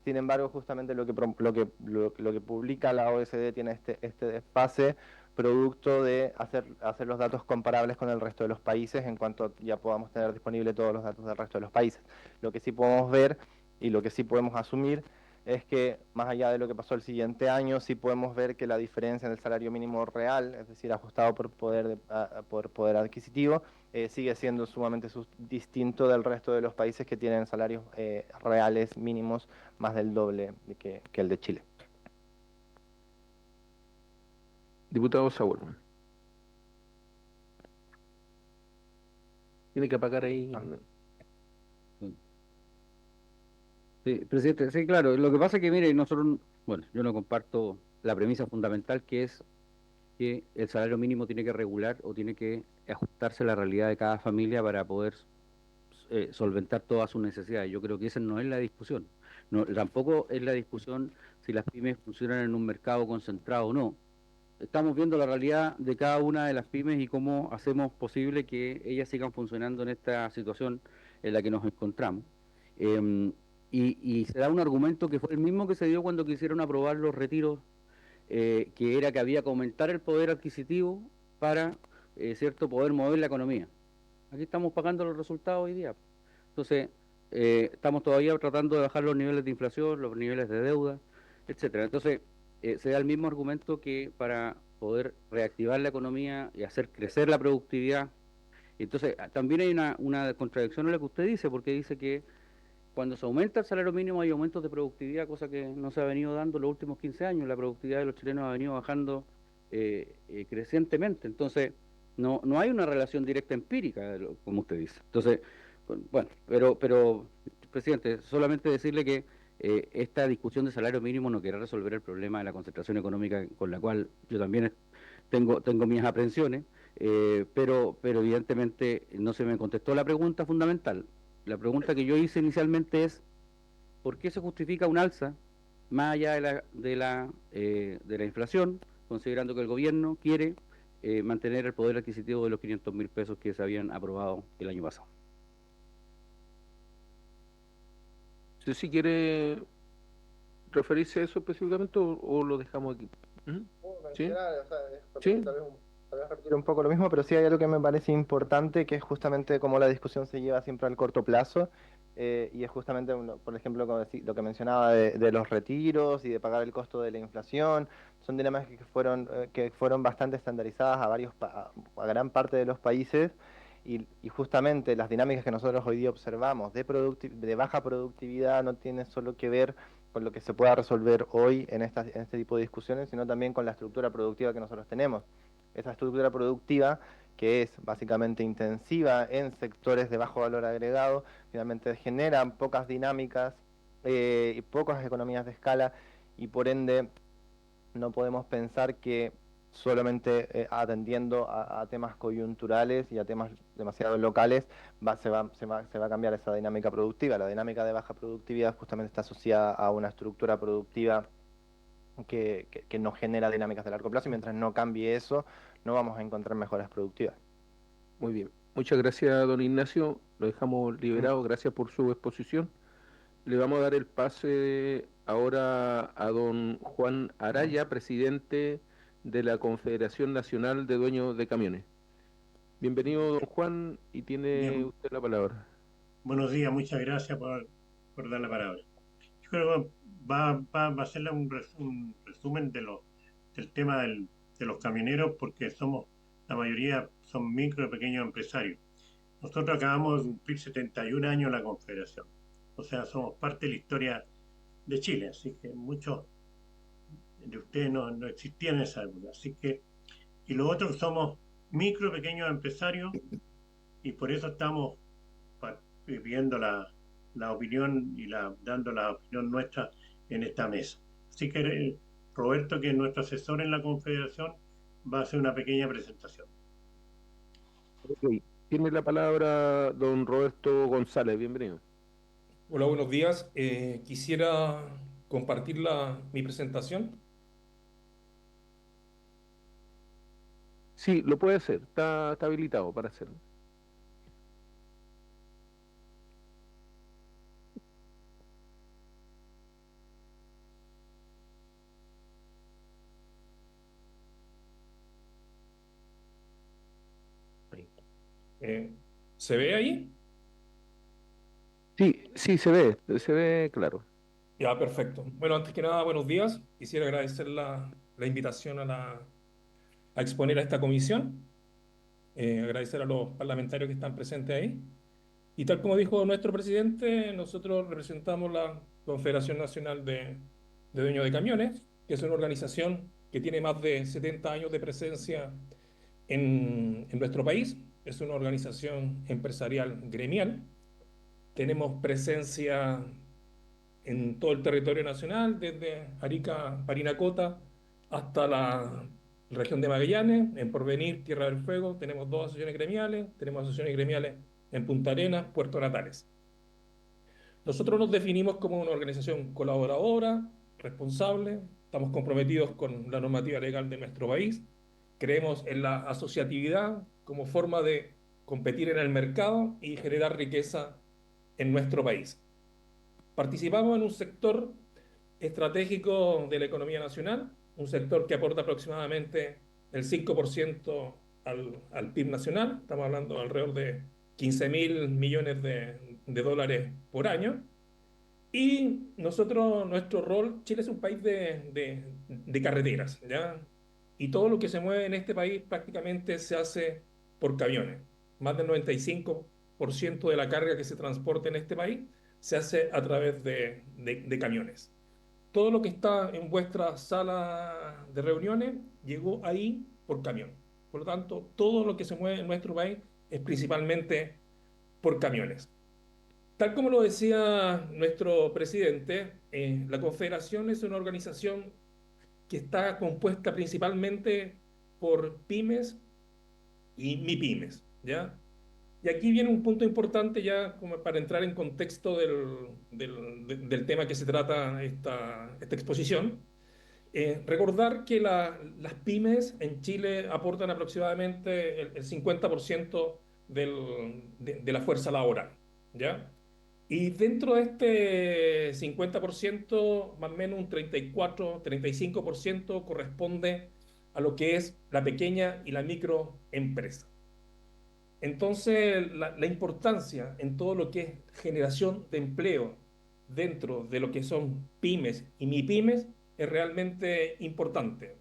Sin embargo, justamente lo que publica la OECD tiene este desfase producto de hacer los datos comparables con el resto de los países en cuanto ya podamos tener disponible todos los datos del resto de los países. Lo que sí podemos ver y lo que sí podemos asumir es que más allá de lo que pasó el siguiente año, sí podemos ver que la diferencia en el salario mínimo real, es decir, ajustado por poder adquisitivo, sigue siendo sumamente distinto del resto de los países que tienen salarios reales mínimos más del doble que el de Chile. Diputado Saúl. Tiene que apagar ahí. Sí, presidente, sí, claro. Lo que pasa es que, mire, nosotros, bueno, yo no comparto la premisa fundamental que es que el salario mínimo tiene que regular o tiene que ajustarse a la realidad de cada familia para poder solventar todas sus necesidades. Yo creo que esa no es la discusión. No, tampoco es la discusión si las pymes funcionan en un mercado concentrado o no. Estamos viendo la realidad de cada una de las pymes y cómo hacemos posible que ellas sigan funcionando en esta situación en la que nos encontramos. Y se da un argumento que fue el mismo que se dio cuando quisieron aprobar los retiros, que era que había que aumentar el poder adquisitivo para, cierto, poder mover la economía. Aquí estamos pagando los resultados hoy día. Entonces, estamos todavía tratando de bajar los niveles de inflación, los niveles de deuda, etcétera. Entonces, se da el mismo argumento que para poder reactivar la economía y hacer crecer la productividad. Entonces, también hay una contradicción en lo que usted dice, porque dice que cuando se aumenta el salario mínimo hay aumentos de productividad, cosa que no se ha venido dando los últimos 15 años. La productividad de los chilenos ha venido bajando crecientemente. Entonces, no hay una relación directa empírica, como usted dice. Entonces, bueno, pero presidente, solamente decirle que esta discusión de salario mínimo no quiere resolver el problema de la concentración económica, con la cual yo también tengo mis aprensiones, pero evidentemente no se me contestó la pregunta fundamental. La pregunta que yo hice inicialmente es, ¿por qué se justifica un alza más allá de la inflación, considerando que el gobierno quiere mantener el poder adquisitivo de los 500.000 pesos que se habían aprobado el año pasado? ¿Usted si quiere referirse a eso específicamente o lo dejamos aquí? ¿Mm? ¿Sí? ¿Sí? Tal vez repetir un poco lo mismo, pero sí hay algo que me parece importante, que es justamente cómo la discusión se lleva siempre al corto plazo, y es justamente, por ejemplo, lo que mencionaba de los retiros y de pagar el costo de la inflación. Son dinámicas que fueron bastante estandarizadas a gran parte de los países, y justamente las dinámicas que nosotros hoy día observamos de baja productividad no tienen solo que ver con lo que se pueda resolver hoy en este tipo de discusiones, sino también con la estructura productiva que nosotros tenemos. Esa estructura productiva, que es básicamente intensiva en sectores de bajo valor agregado, finalmente generan pocas dinámicas y pocas economías de escala, y por ende no podemos pensar que solamente atendiendo a temas coyunturales y a temas demasiado locales se va a cambiar esa dinámica productiva. La dinámica de baja productividad justamente está asociada a una estructura productiva que no genera dinámicas de largo plazo, y mientras no cambie eso, no vamos a encontrar mejoras productivas. Muy bien. Muchas gracias, don Ignacio. Lo dejamos liberado. Gracias por su exposición. Le vamos a dar el pase ahora a don Juan Araya, presidente de la Confederación Nacional de Dueños de Camiones. Bienvenido, don Juan, y tiene Bien. usted la palabra. Buenos días, muchas gracias por dar la palabra. Yo creo que va a hacerle un resumen del tema de los camioneros, porque la mayoría son micro y pequeños empresarios. Nosotros acabamos de cumplir 71 años la Confederación, o sea, somos parte de la historia de Chile, así que muchos de ustedes no existía en esa época. Así que, y los otros somos micro, pequeños empresarios y por eso estamos viendo la opinión y dando la opinión nuestra en esta mesa. Así que Roberto, que es nuestro asesor en la Confederación, va a hacer una pequeña presentación. Ok. Tiene la palabra don Roberto González, bienvenido. Hola, buenos días. Quisiera compartir mi presentación. Sí, lo puede hacer, está habilitado para hacerlo. ¿Se ve ahí? Sí, sí, se ve claro. Ya, perfecto. Bueno, antes que nada, buenos días. Quisiera agradecer la invitación a exponer a esta comisión. Agradecer a los parlamentarios que están presentes ahí. Y tal como dijo nuestro presidente, nosotros representamos la Confederación Nacional de Dueños de Camiones, que es una organización que tiene más de 70 años de presencia en nuestro país. Es una organización empresarial gremial. Tenemos presencia en todo el territorio nacional, desde Arica, Parinacota, hasta la región de Magallanes, en Porvenir, Tierra del Fuego. Tenemos 2 asociaciones gremiales, tenemos asociaciones gremiales en Punta Arenas, Puerto Natales. Nosotros nos definimos como una organización colaboradora, responsable, estamos comprometidos con la normativa legal de nuestro país, creemos en la asociatividad como forma de competir en el mercado y generar riqueza en nuestro país. Participamos en un sector estratégico de la economía nacional, un sector que aporta aproximadamente el 5% al PIB nacional, estamos hablando de alrededor de 15.000 millones de dólares por año. Y nosotros, nuestro rol, Chile es un país de carreteras, ¿ya? Y todo lo que se mueve en este país prácticamente se hace por camiones. Más del 95% de la carga que se transporta en este país se hace a través de camiones. Todo lo que está en vuestra sala de reuniones llegó ahí por camión. Por lo tanto, todo lo que se mueve en nuestro país es principalmente por camiones. Tal como lo decía nuestro presidente, la Confederación es una organización que está compuesta principalmente por pymes y MIPYMES, ¿ya? Y aquí viene un punto importante ya como para entrar en contexto del tema que se trata esta exposición. Recordar que las pymes en Chile aportan aproximadamente el 50% de la fuerza laboral, ¿ya? Y dentro de este 50%, más o menos un 34, 35% corresponde a lo que es la pequeña y la microempresa. Entonces, la importancia en todo lo que es generación de empleo dentro de lo que son pymes y MIPYMES es realmente importante.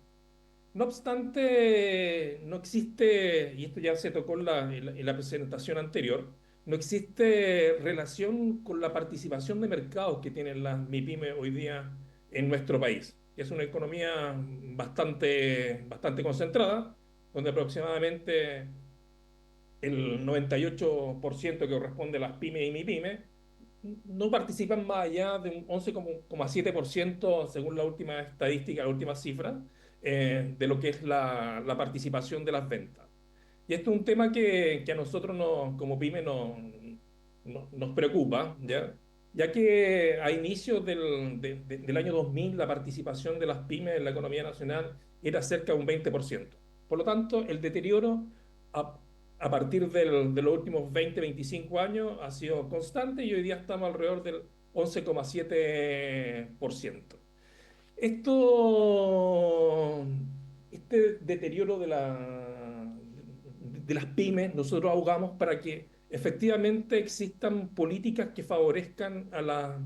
No obstante, no existe, y esto ya se tocó en la presentación anterior, no existe relación con la participación de mercados que tienen las MIPYMES hoy día en nuestro país. Es una economía bastante concentrada, donde aproximadamente el 98% que corresponde a las pymes y MIPYMES no participan más allá de un 11,7% según la última estadística, la última cifra, de lo que es la participación de las ventas. Y esto es un tema que a nosotros como pyme nos preocupa, ya que a inicios del año 2000 la participación de las pymes en la economía nacional era cerca de un 20%. Por lo tanto, el deterioro a, a partir de los últimos 20-25 años ha sido constante y hoy día estamos alrededor del 11,7%. Este deterioro de las pymes, nosotros abogamos para que efectivamente existan políticas que favorezcan a las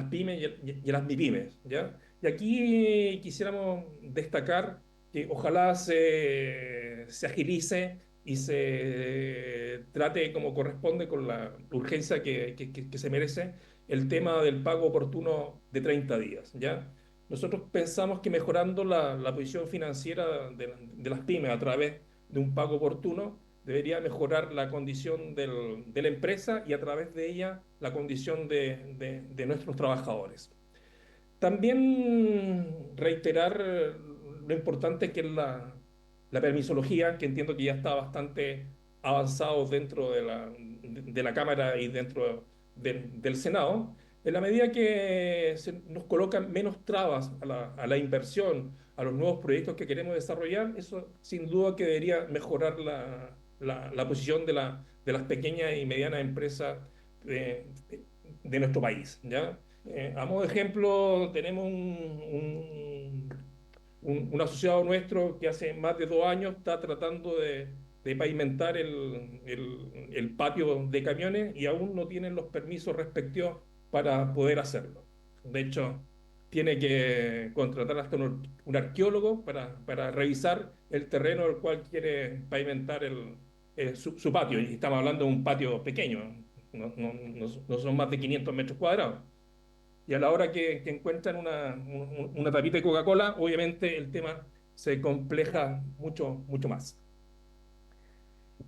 pymes y a las MIPYMES, ¿ya? Y aquí quisiéramos destacar que ojalá se agilice y se trate como corresponde con la urgencia que se merece el tema del pago oportuno de 30 días, ¿ya? nosotros pensamos que mejorando la posición financiera de las pymes a través de un pago oportuno, debería mejorar la condición de la empresa y a través de ella la condición de nuestros trabajadores. También reiterar lo importante que es la permisología, que entiendo que ya está bastante avanzado dentro de la Cámara y dentro del Senado, en la medida que nos colocan menos trabas a la inversión, a los nuevos proyectos que queremos desarrollar, eso sin duda que debería mejorar la posición de las pequeñas y medianas empresas de nuestro país, ¿ya? A modo de ejemplo, tenemos un asociado nuestro que hace más de 2 años está tratando de pavimentar el patio de camiones y aún no tienen los permisos respectivos para poder hacerlo. De hecho, tiene que contratar hasta un arqueólogo para revisar el terreno al cual quiere pavimentar su patio. Y estamos hablando de un patio pequeño, no son más de 500 metros cuadrados. Y a la hora que encuentran una tapita de Coca-Cola, obviamente el tema se compleja mucho más.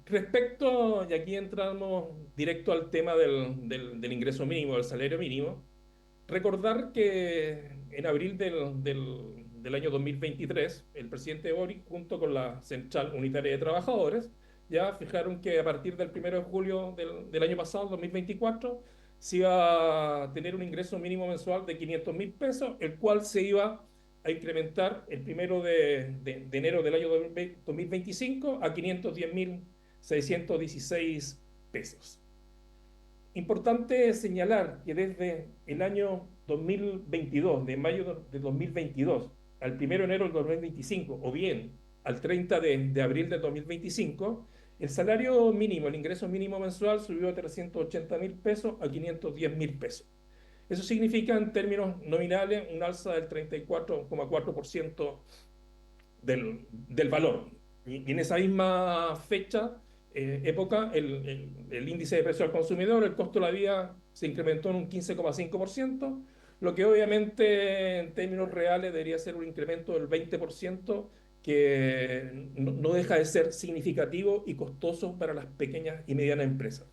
Respecto, y aquí entramos directo al tema del ingreso mínimo, del salario mínimo, recordar que en abril del año 2023, el presidente Boric, junto con la Central Unitaria de Trabajadores, ya fijaron que a partir del 1 de julio del año pasado, 2024, se iba a tener un ingreso mínimo mensual de 500.000 pesos, el cual se iba a incrementar el 1 de enero del año 2025 a 510.616 pesos. Importante señalar que desde el año 2022, de mayo de 2022 al 1 de enero del 2025, o bien al 30 de abril del 2025, el salario mínimo, el ingreso mínimo mensual subió de 380.000 pesos a 510.000 pesos. Eso significa en términos nominales un alza del 34,4% del valor. Y en esa misma fecha, época, el índice de precio al consumidor, el costo de la vida se incrementó en un 15,5%, lo que obviamente en términos reales debería ser un incremento del 20%, que no deja de ser significativo y costoso para las pequeñas y medianas empresas.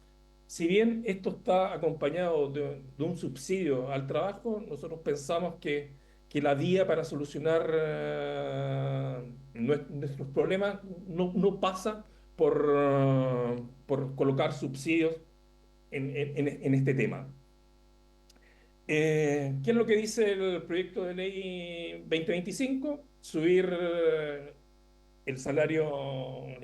Si bien esto está acompañado de un subsidio al trabajo, nosotros pensamos que la vía para solucionar nuestros problemas no pasa por colocar subsidios en este tema. ¿Qué es lo que dice el proyecto de ley 2025? Subir el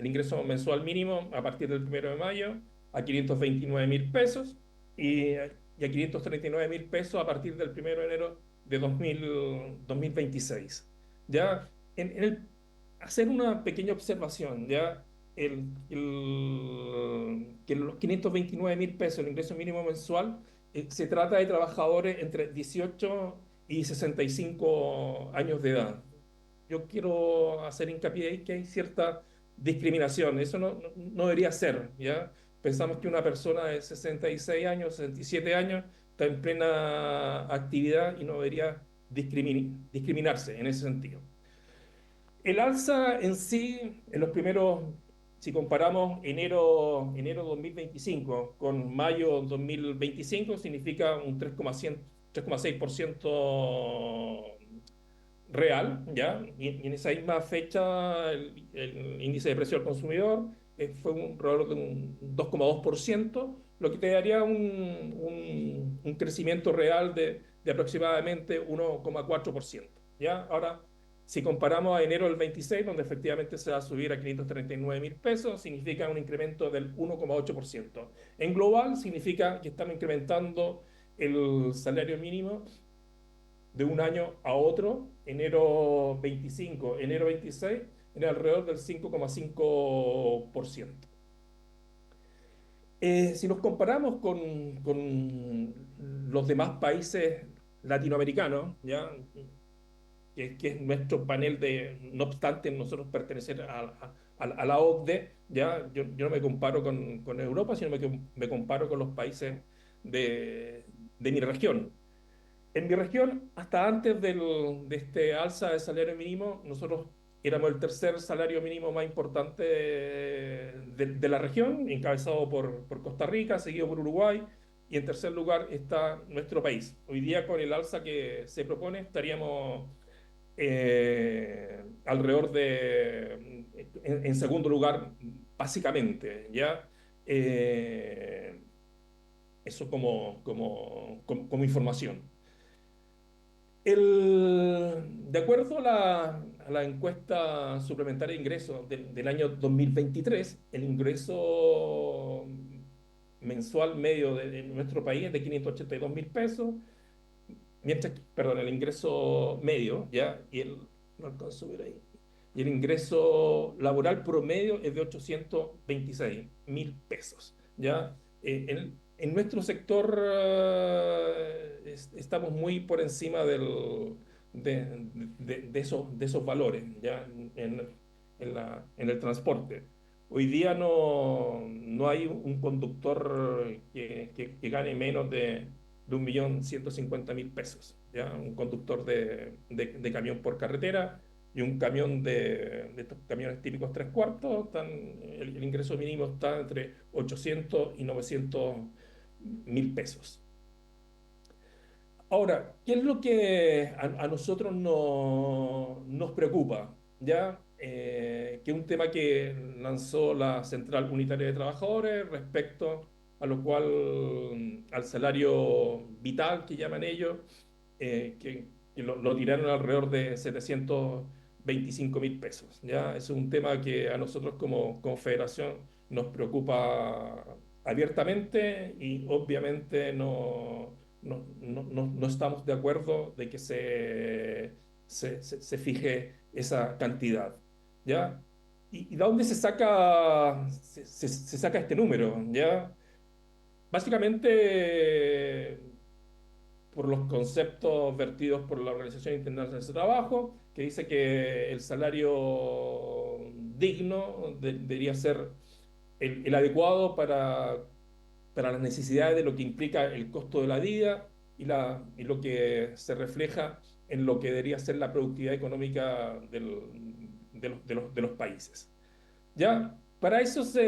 ingreso mensual mínimo a partir del 1 de mayo a 529.000 pesos y a 539.000 pesos a partir del 1 de enero de 2026. ¿Ya? Hacer una pequeña observación, ¿ya? Que los 529.000 pesos, el ingreso mínimo mensual, se trata de trabajadores entre 18 y 65 años de edad. Yo quiero hacer hincapié en que hay cierta discriminación. Eso no debería ser, ¿ya? Pensamos que una persona de 66 años, 67 años, está en plena actividad y no debería discriminarse en ese sentido. El alza en sí, en los primeros, si comparamos enero 2025 con mayo 2025, significa un 3,6% real, ¿ya? Y en esa misma fecha el índice de precio al consumidor fue alrededor de un 2,2%, lo que te daría un crecimiento real de aproximadamente 1,4%, ¿ya? Ahora, si comparamos a enero del 26, donde efectivamente se va a subir a 539.000 pesos, significa un incremento del 1,8%. En global, significa que estamos incrementando el salario mínimo de un año a otro, enero 25, enero 26, en alrededor del 5,5%. Si nos comparamos con los demás países latinoamericanos, ¿ya? Que es nuestro panel no obstante nosotros pertenecer a la OCDE, ¿ya? Yo no me comparo con Europa, sino me comparo con los países de mi región. En mi región, hasta antes de este alza del salario mínimo, nosotros éramos el tercer salario mínimo más importante de la región, encabezado por Costa Rica, seguido por Uruguay, y en tercer lugar está nuestro país. Hoy día, con el alza que se propone, estaríamos alrededor en segundo lugar, básicamente, ¿ya? Eso como información. De acuerdo a la encuesta suplementaria de ingresos del año 2023, el ingreso mensual medio de nuestro país es de 582.000 pesos, mientras que, perdón, el ingreso medio, ¿ya? No alcanzo a ver ahí. Y el ingreso laboral promedio es de 826.000 pesos, ¿ya? En nuestro sector estamos muy por encima de esos valores, ¿ya? En el transporte. Hoy día no hay un conductor que gane menos de 1.150.000 pesos, ¿ya? Un conductor de camión por carretera y un camión de estos camiones típicos 3/4, el ingreso mínimo está entre 800 y 900.000 pesos. Ahora, ¿qué es lo que a nosotros nos preocupa? ¿Ya? Que es un tema que lanzó la Central Unitaria de Trabajadores respecto a lo cual, al salario vital que llaman ellos, que lo tiraron alrededor de 725.000 pesos. ¿Ya? Es un tema que a nosotros como confederación nos preocupa abiertamente y obviamente no estamos de acuerdo de que se fije esa cantidad, ¿ya? ¿Y de dónde se saca este número, ¿ya? Básicamente por los conceptos vertidos por la Organización Internacional del Trabajo, que dice que el salario digno debería ser el adecuado para las necesidades de lo que implica el costo de la vida y lo que se refleja en lo que debería ser la productividad económica de los países. ¿Ya? Para eso se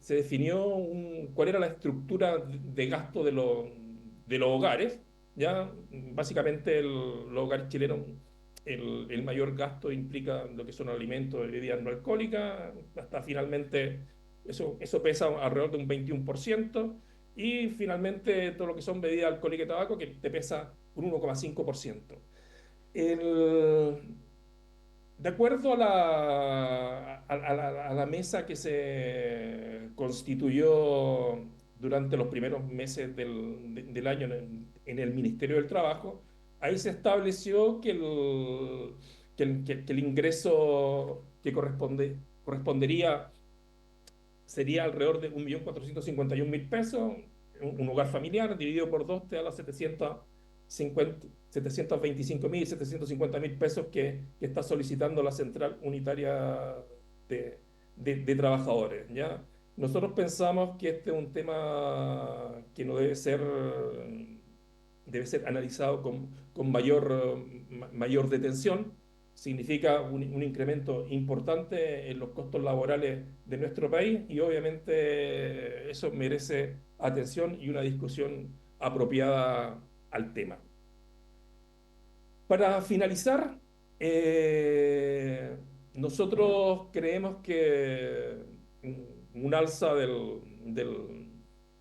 definió cuál era la estructura de gasto de los hogares. ¿Ya? Básicamente los hogares chilenos, el mayor gasto implica lo que son alimentos de bebidas no alcohólicas, hasta finalmente eso pesa alrededor de un 21%, y finalmente todo lo que son bebidas alcohólicas y tabaco, que te pesa un 1,5%. De acuerdo a la mesa que se constituyó durante los primeros meses del año en el Ministerio del Trabajo, ahí se estableció que el ingreso que correspondería sería alrededor de 1.451.000 pesos. Un hogar familiar dividido por dos te da las 725.000, 750.000 pesos que está solicitando la Central Unitaria de Trabajadores, ¿ya? Nosotros pensamos que este es un tema que no debe ser analizado con mayor detención. Significa un incremento importante en los costos laborales de nuestro país y obviamente eso merece atención y una discusión apropiada al tema. Para finalizar, nosotros creemos que un alza del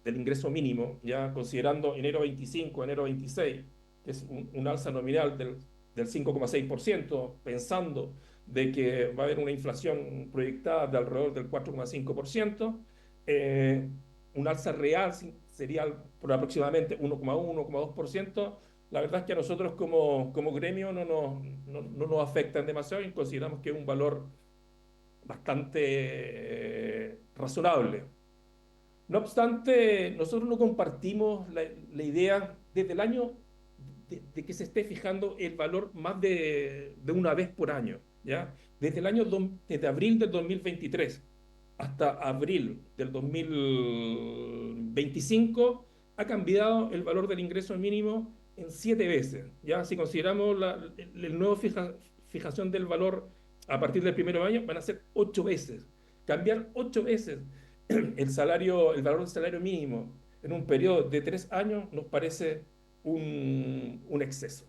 ingreso mínimo, ya considerando enero 25, enero 26, que es un alza nominal del 5,6%, pensando de que va a haber una inflación proyectada de alrededor del 4,5%, un alza real sería por aproximadamente 1,1, 1,2%. La verdad es que a nosotros como gremio no nos afectan demasiado y consideramos que es un valor bastante razonable. No obstante, nosotros no compartimos la idea desde el año de que se esté fijando el valor más de una vez por año, ¿ya? Desde abril del 2023 hasta abril del 2025, ha cambiado el valor del ingreso mínimo en 7 veces. ¿Ya? Si consideramos el nuevo fijación del valor a partir del 1 de mayo, van a ser 8 veces. Cambiar 8 veces el valor del salario mínimo en un periodo de 3 años nos parece un exceso.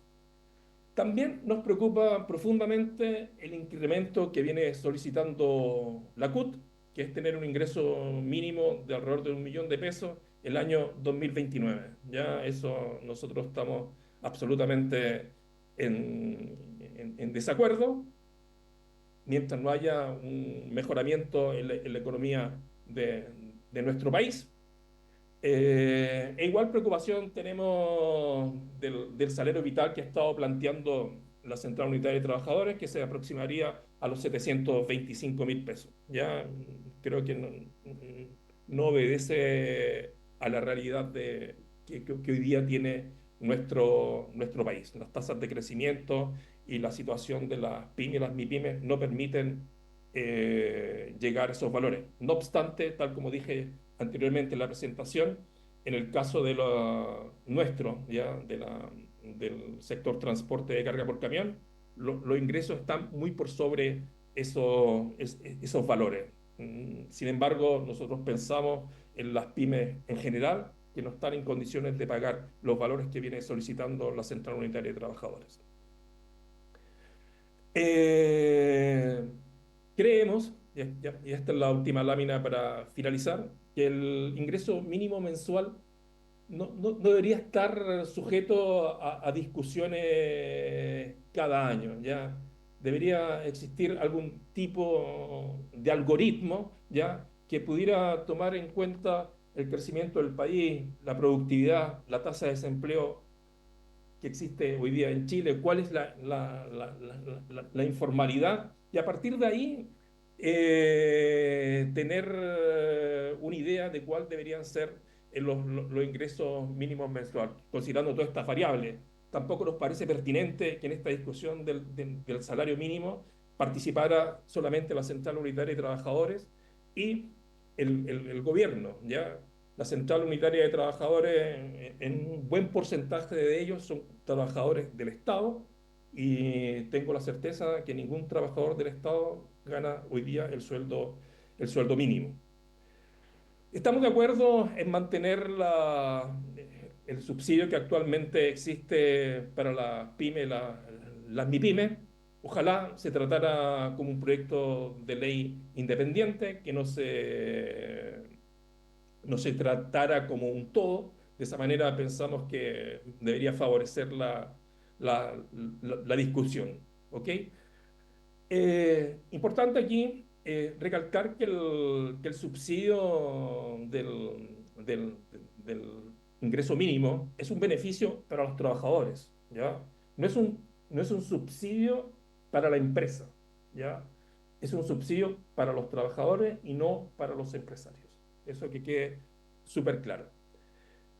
También nos preocupa profundamente el incremento que viene solicitando la CUT, que es tener un ingreso mínimo de alrededor de 1.000.000 de pesos el año 2029. Ya eso nosotros estamos absolutamente en desacuerdo, mientras no haya un mejoramiento en la economía de nuestro país. Igual preocupación tenemos del salario vital que ha estado planteando la Central Unitaria de Trabajadores, que se aproximaría a los 725.000 pesos. Ya creo que no obedece a la realidad que hoy día tiene nuestro país. Las tasas de crecimiento y la situación de las pymes y las MIPYMES no permiten llegar a esos valores. No obstante, tal como dije anteriormente en la presentación, en el caso de nuestro, ya del sector transporte de carga por camión, los ingresos están muy por sobre esos valores. Sin embargo, nosotros pensamos en las pymes en general que no están en condiciones de pagar los valores que viene solicitando la Central Unitaria de Trabajadores. Creemos, y esta es la última lámina para finalizar, que el ingreso mínimo mensual no debería estar sujeto a discusiones cada año, ¿ya? Debería existir algún tipo de algoritmo, ¿ya? Que pudiera tomar en cuenta el crecimiento del país, la productividad, la tasa de desempleo que existe hoy día en Chile, cuál es la informalidad, y a partir de ahí tener una idea de cuál deberían ser los ingresos mínimos mensuales, considerando todas estas variables. Tampoco nos parece pertinente que en esta discusión del salario mínimo participara solamente la Central Unitaria de Trabajadores y el gobierno, ¿ya? La Central Unitaria de Trabajadores, en un buen porcentaje de ellos son trabajadores del Estado, y tengo la certeza que ningún trabajador del Estado gana hoy día el sueldo mínimo. Estamos de acuerdo en mantener el subsidio que actualmente existe para las pymes, las MIPYMES. Ojalá se tratara como un proyecto de ley independiente, que no se tratara como un todo. De esa manera pensamos que debería favorecer la discusión. ¿Ok? Importante aquí recalcar que el subsidio del ingreso mínimo es un beneficio para los trabajadores, ¿ya? No es un subsidio para la empresa, ¿ya? Es un subsidio para los trabajadores y no para los empresarios. Eso que quede súper claro.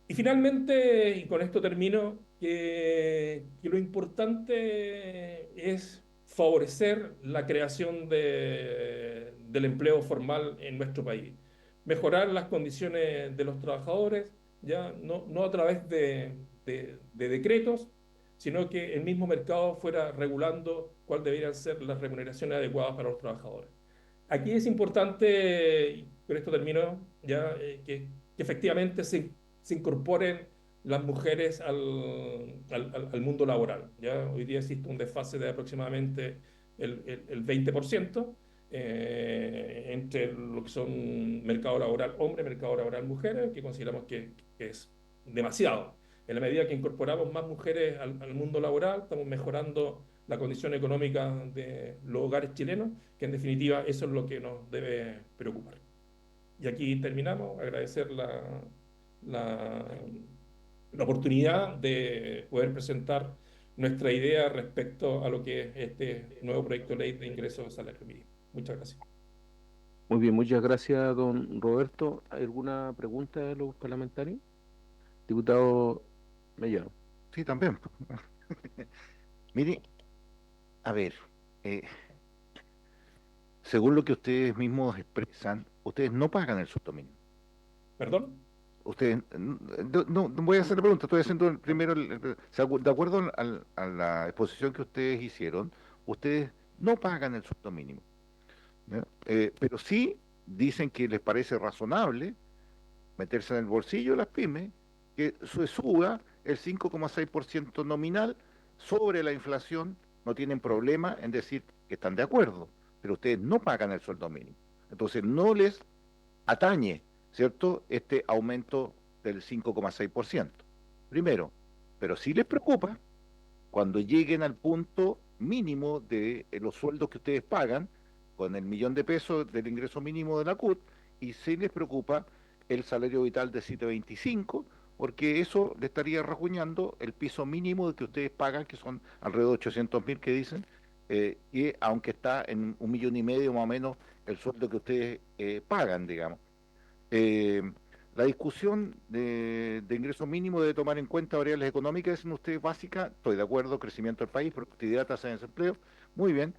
Y finalmente, y con esto termino, que lo importante es favorecer la creación del empleo formal en nuestro país, mejorar las condiciones de los trabajadores, ya no a través de decretos, sino que el mismo mercado fuera regulando cuáles deberían ser las remuneraciones adecuadas para los trabajadores. Aquí es importante, y con esto termino, ya que efectivamente se incorporen las mujeres al mundo laboral. ¿Ya? Hoy día existe un desfase de aproximadamente el 20% entre lo que son mercado laboral hombre, mercado laboral mujeres, que consideramos que es demasiado. En la medida que incorporamos más mujeres al mundo laboral, estamos mejorando la condición económica de los hogares chilenos, que en definitiva eso es lo que nos debe preocupar. Y aquí terminamos. Agradecer la oportunidad de poder presentar nuestra idea respecto a lo que es este nuevo proyecto de ley de ingresos al salario mínimo. Muchas gracias. Muy bien, muchas gracias, don Roberto. ¿Alguna pregunta de los parlamentarios? Diputado Mellado. Sí, también. Mire, a ver, según lo que ustedes mismos expresan, ustedes no pagan el sueldo mínimo. ¿Perdón? ustedes, no voy a hacer la pregunta, estoy haciendo primero, de acuerdo a la exposición que ustedes hicieron, ustedes no pagan el sueldo mínimo, ¿ya? Pero sí dicen que les parece razonable meterse en el bolsillo de las pymes, que se suba el 5,6% nominal sobre la inflación, no tienen problema en decir que están de acuerdo, pero ustedes no pagan el sueldo mínimo. Entonces no les atañe, ¿cierto?, este aumento del 5,6%. Primero, pero sí les preocupa cuando lleguen al punto mínimo de los sueldos que ustedes pagan, con el $1.000.000 del ingreso mínimo de la CUT, y sí les preocupa el salario vital de 725, porque eso le estaría rajuñando el piso mínimo que ustedes pagan, que son alrededor de 800.000 que dicen, y aunque está en 1,5 millones más o menos el sueldo que ustedes pagan, digamos. La discusión de ingreso mínimo debe tomar en cuenta variables económicas, dicen ustedes, básicas. Estoy de acuerdo: crecimiento del país, productividad, tasa de desempleo. Muy bien.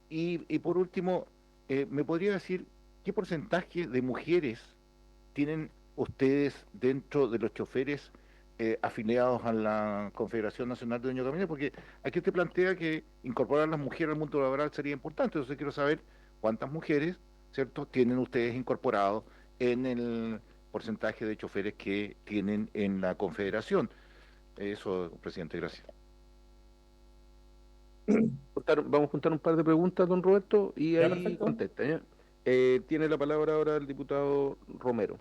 Y por último, ¿me podría decir qué porcentaje de mujeres tienen ustedes dentro de los choferes afiliados a la Confederación Nacional de Dueños de Camiones? Porque aquí usted plantea que incorporar a las mujeres al mundo laboral sería importante. Entonces quiero saber cuántas mujeres, ¿cierto?, tienen ustedes incorporados en el porcentaje de choferes que tienen en la Confederación. Eso, presidente, gracias. Vamos a juntar un par de preguntas, don Roberto, y Ya, ahí perfecto. contesta, ¿ya? Tiene la palabra ahora el diputado Romero.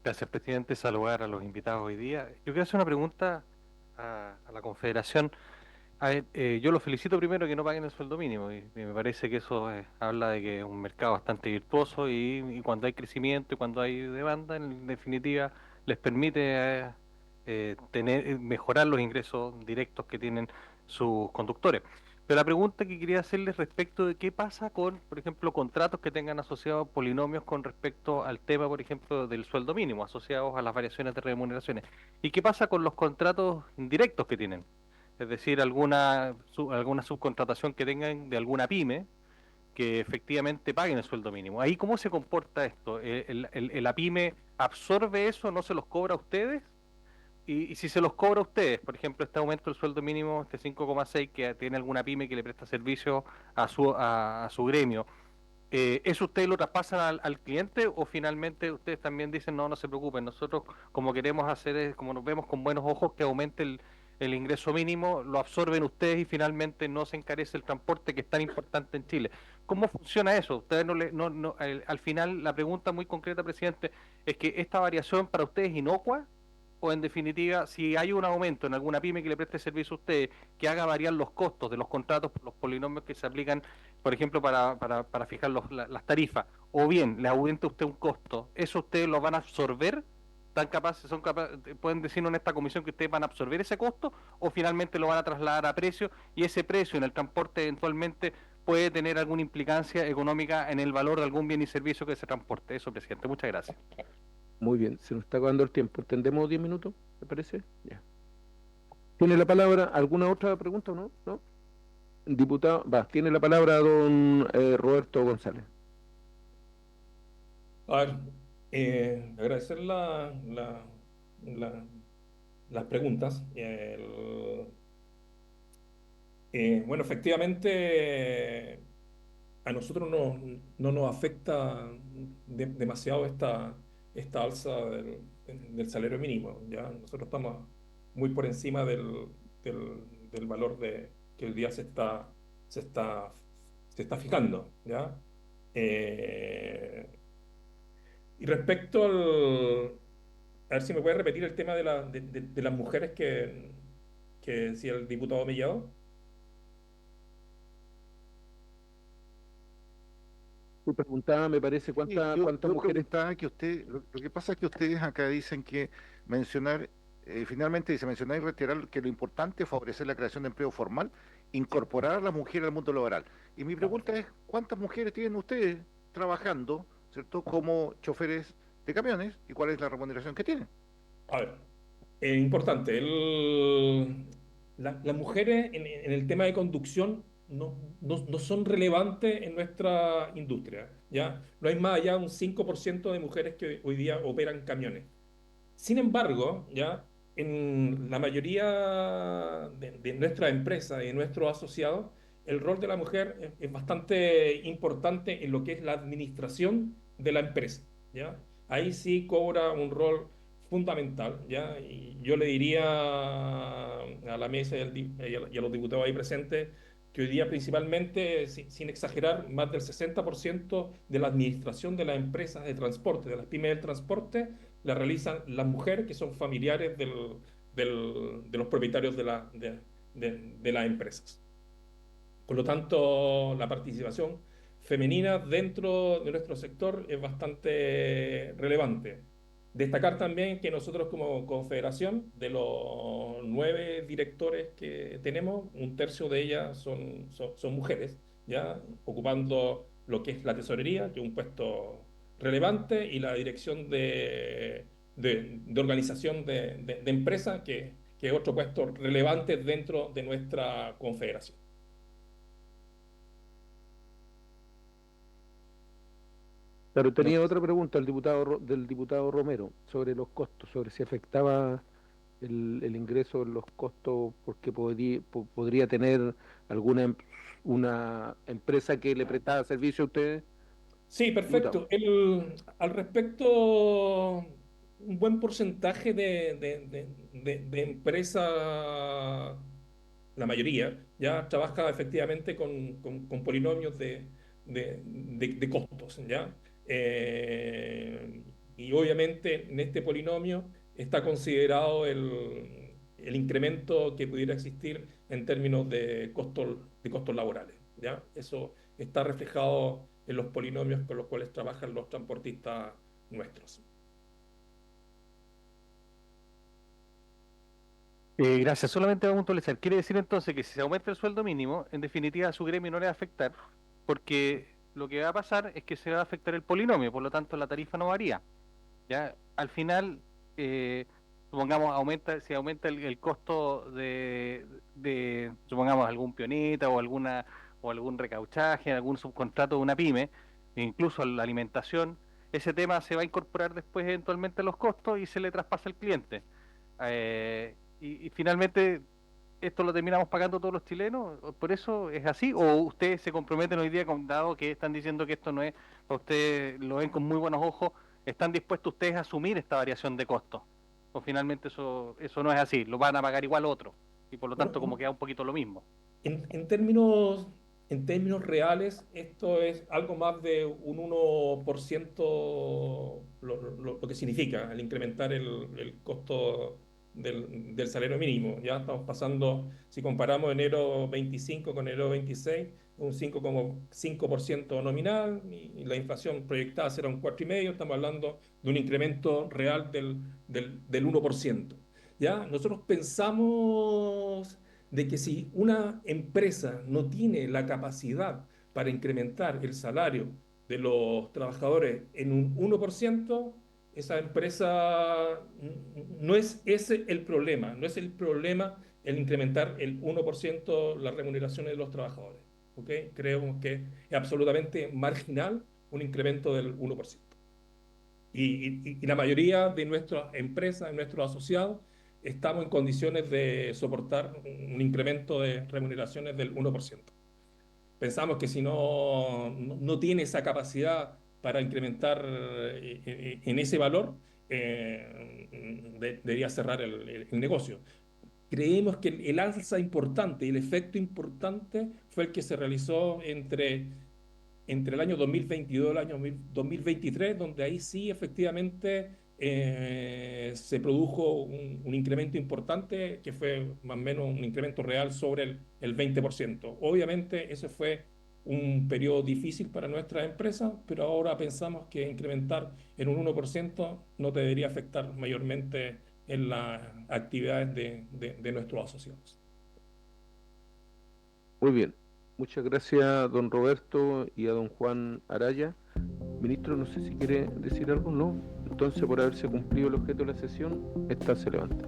Gracias, presidente. Saludar a los invitados hoy día. Yo quiero hacer una pregunta a la Confederación. A ver, yo los felicito primero que no paguen el sueldo mínimo, y me parece que eso habla de que es un mercado bastante virtuoso, y cuando hay crecimiento y cuando hay demanda, en definitiva, les permite mejorar los ingresos directos que tienen sus conductores. Pero la pregunta que quería hacerles respecto de qué pasa con, por ejemplo, contratos que tengan asociados polinomios con respecto al tema, por ejemplo, del sueldo mínimo, asociados a las variaciones de remuneraciones. ¿Y qué pasa con los contratos directos que tienen? Es decir, alguna subcontratación que tengan de alguna pyme que efectivamente paguen el sueldo mínimo. Ahí, ¿cómo se comporta esto? ¿La pyme absorbe eso, no se los cobra a ustedes? Y si se los cobra a ustedes, por ejemplo, este aumento del sueldo mínimo, este 5,6 que tiene alguna pyme que le presta servicio a su gremio, ¿eso ustedes lo traspasan al cliente, o finalmente ustedes también dicen no se preocupen, nosotros como queremos hacer es, como nos vemos con buenos ojos que aumente el ingreso mínimo, lo absorben ustedes y finalmente no se encarece el transporte que es tan importante en Chile? ¿Cómo funciona eso? Ustedes al final la pregunta muy concreta, presidente, es que esta variación para ustedes es inocua, o en definitiva, si hay un aumento en alguna pyme que le preste servicio a ustedes, que haga variar los costos de los contratos por los polinomios que se aplican, por ejemplo, para fijar las tarifas, o bien le aumente usted un costo, ¿eso ustedes lo van a absorber? ¿Pueden decirnos en esta comisión que ustedes van a absorber ese costo, o finalmente lo van a trasladar a precio, y ese precio en el transporte eventualmente puede tener alguna implicancia económica en el valor de algún bien y servicio que se transporte? Eso, presidente. Muchas gracias. Muy bien, se nos está acabando el tiempo. ¿Entendemos 10 minutos? ¿Me parece? Ya. ¿Tiene la palabra alguna otra pregunta o no? ¿No? Diputado, tiene la palabra don Roberto González. A ver, agradecer las preguntas. Bueno, efectivamente, a nosotros no nos afecta demasiado esta alza del salario mínimo, ¿ya? Nosotros estamos muy por encima del valor que hoy día se está fijando, ¿ya? Y respecto a ver si me puede repetir el tema de las mujeres que decía el diputado Mellado. Tú preguntaba, me parece, Sí, cuántas yo mujeres. preguntaba que lo que pasa es que ustedes acá dicen que mencionar, finalmente dice mencionar y reiterar que lo importante es favorecer la creación de empleo formal, incorporar a las mujeres al mundo laboral. Y mi pregunta es, ¿cuántas mujeres tienen ustedes trabajando, ¿cierto?, como choferes de camiones, y cuál es la remuneración que tienen? A ver, importante, las mujeres en el tema de conducción no son relevantes en nuestra industria, ¿ya? No hay más allá de un 5% de mujeres que hoy día operan camiones. Sin embargo, ¿ya? En la mayoría de nuestras empresas y de nuestros asociados, el rol de la mujer es bastante importante en lo que es la administración de la empresa, ¿ya? Ahí sí cobra un rol fundamental, ¿ya? Y yo le diría a la mesa y a los diputados ahí presentes que hoy día principalmente, sin exagerar, más del 60% de la administración de las empresas de transporte, de las pymes del transporte, la realizan las mujeres que son familiares de los propietarios de las empresas. Por lo tanto, la participación femenina dentro de nuestro sector es bastante relevante. Destacar también que nosotros como confederación, de los 9 directores que tenemos, un tercio de ellas son mujeres, ¿ya? Ocupando lo que es la tesorería, que es un puesto relevante, y la dirección de organización de empresa, que es otro puesto relevante dentro de nuestra confederación. Pero tenía otra pregunta del diputado Romero sobre los costos, sobre si afectaba el ingreso en los costos, porque podría tener una empresa que le prestaba servicio a ustedes. Sí, perfecto. Al respecto, un buen porcentaje de empresas, la mayoría, ya trabaja efectivamente con polinomios de costos, ¿ya? Y obviamente en este polinomio está considerado el incremento que pudiera existir en términos de costos laborales, ¿ya? Eso está reflejado en los polinomios con los cuales trabajan los transportistas nuestros. Gracias. Solamente voy a puntualizar. Quiere decir entonces que si se aumenta el sueldo mínimo, en definitiva a su gremio no le va a afectar, porque lo que va a pasar es que se va a afectar el polinomio, por lo tanto la tarifa no varía. ¿Ya? Al final, supongamos, si aumenta el costo supongamos, algún pioneta o algún recauchaje, algún subcontrato de una pyme, incluso la alimentación, ese tema se va a incorporar después eventualmente a los costos y se le traspasa al cliente. Y finalmente, ¿esto lo terminamos pagando todos los chilenos? ¿Por eso es así? ¿O ustedes se comprometen hoy día, dado que están diciendo que esto no es, ustedes lo ven con muy buenos ojos, están dispuestos ustedes a asumir esta variación de costos? ¿O finalmente eso no es así? ¿Lo van a pagar igual otro? Y por lo tanto como queda un poquito lo mismo. En términos reales, esto es algo más de un 1% lo que significa el incrementar el costo del salario mínimo. Ya estamos pasando, si comparamos enero 25 con enero 26, un 5,5% nominal, y la inflación proyectada será un 4,5%. Estamos hablando de un incremento real del 1%. ¿Ya? Nosotros pensamos de que si una empresa no tiene la capacidad para incrementar el salario de los trabajadores en un 1%, esa empresa, no es ese el problema, no es el problema el incrementar el 1% las remuneraciones de los trabajadores. ¿Okay? Creemos que es absolutamente marginal un incremento del 1%. Y la mayoría de nuestras empresas, de nuestros asociados, estamos en condiciones de soportar un incremento de remuneraciones del 1%. Pensamos que si no tiene esa capacidad para incrementar en ese valor, debería cerrar el negocio. Creemos que el alza importante y el efecto importante fue el que se realizó entre el año 2022 y el año 2023, donde ahí sí efectivamente se produjo un incremento importante, que fue más o menos un incremento real sobre el 20%. Obviamente ese fue un periodo difícil para nuestras empresas, pero ahora pensamos que incrementar en un 1% no debería afectar mayormente en las actividades de nuestros asociados. Muy bien. Muchas gracias a don Roberto y a don Juan Araya. Ministro, no sé si quiere decir algo, ¿no? Entonces, por haberse cumplido el objeto de la sesión, esta se levanta.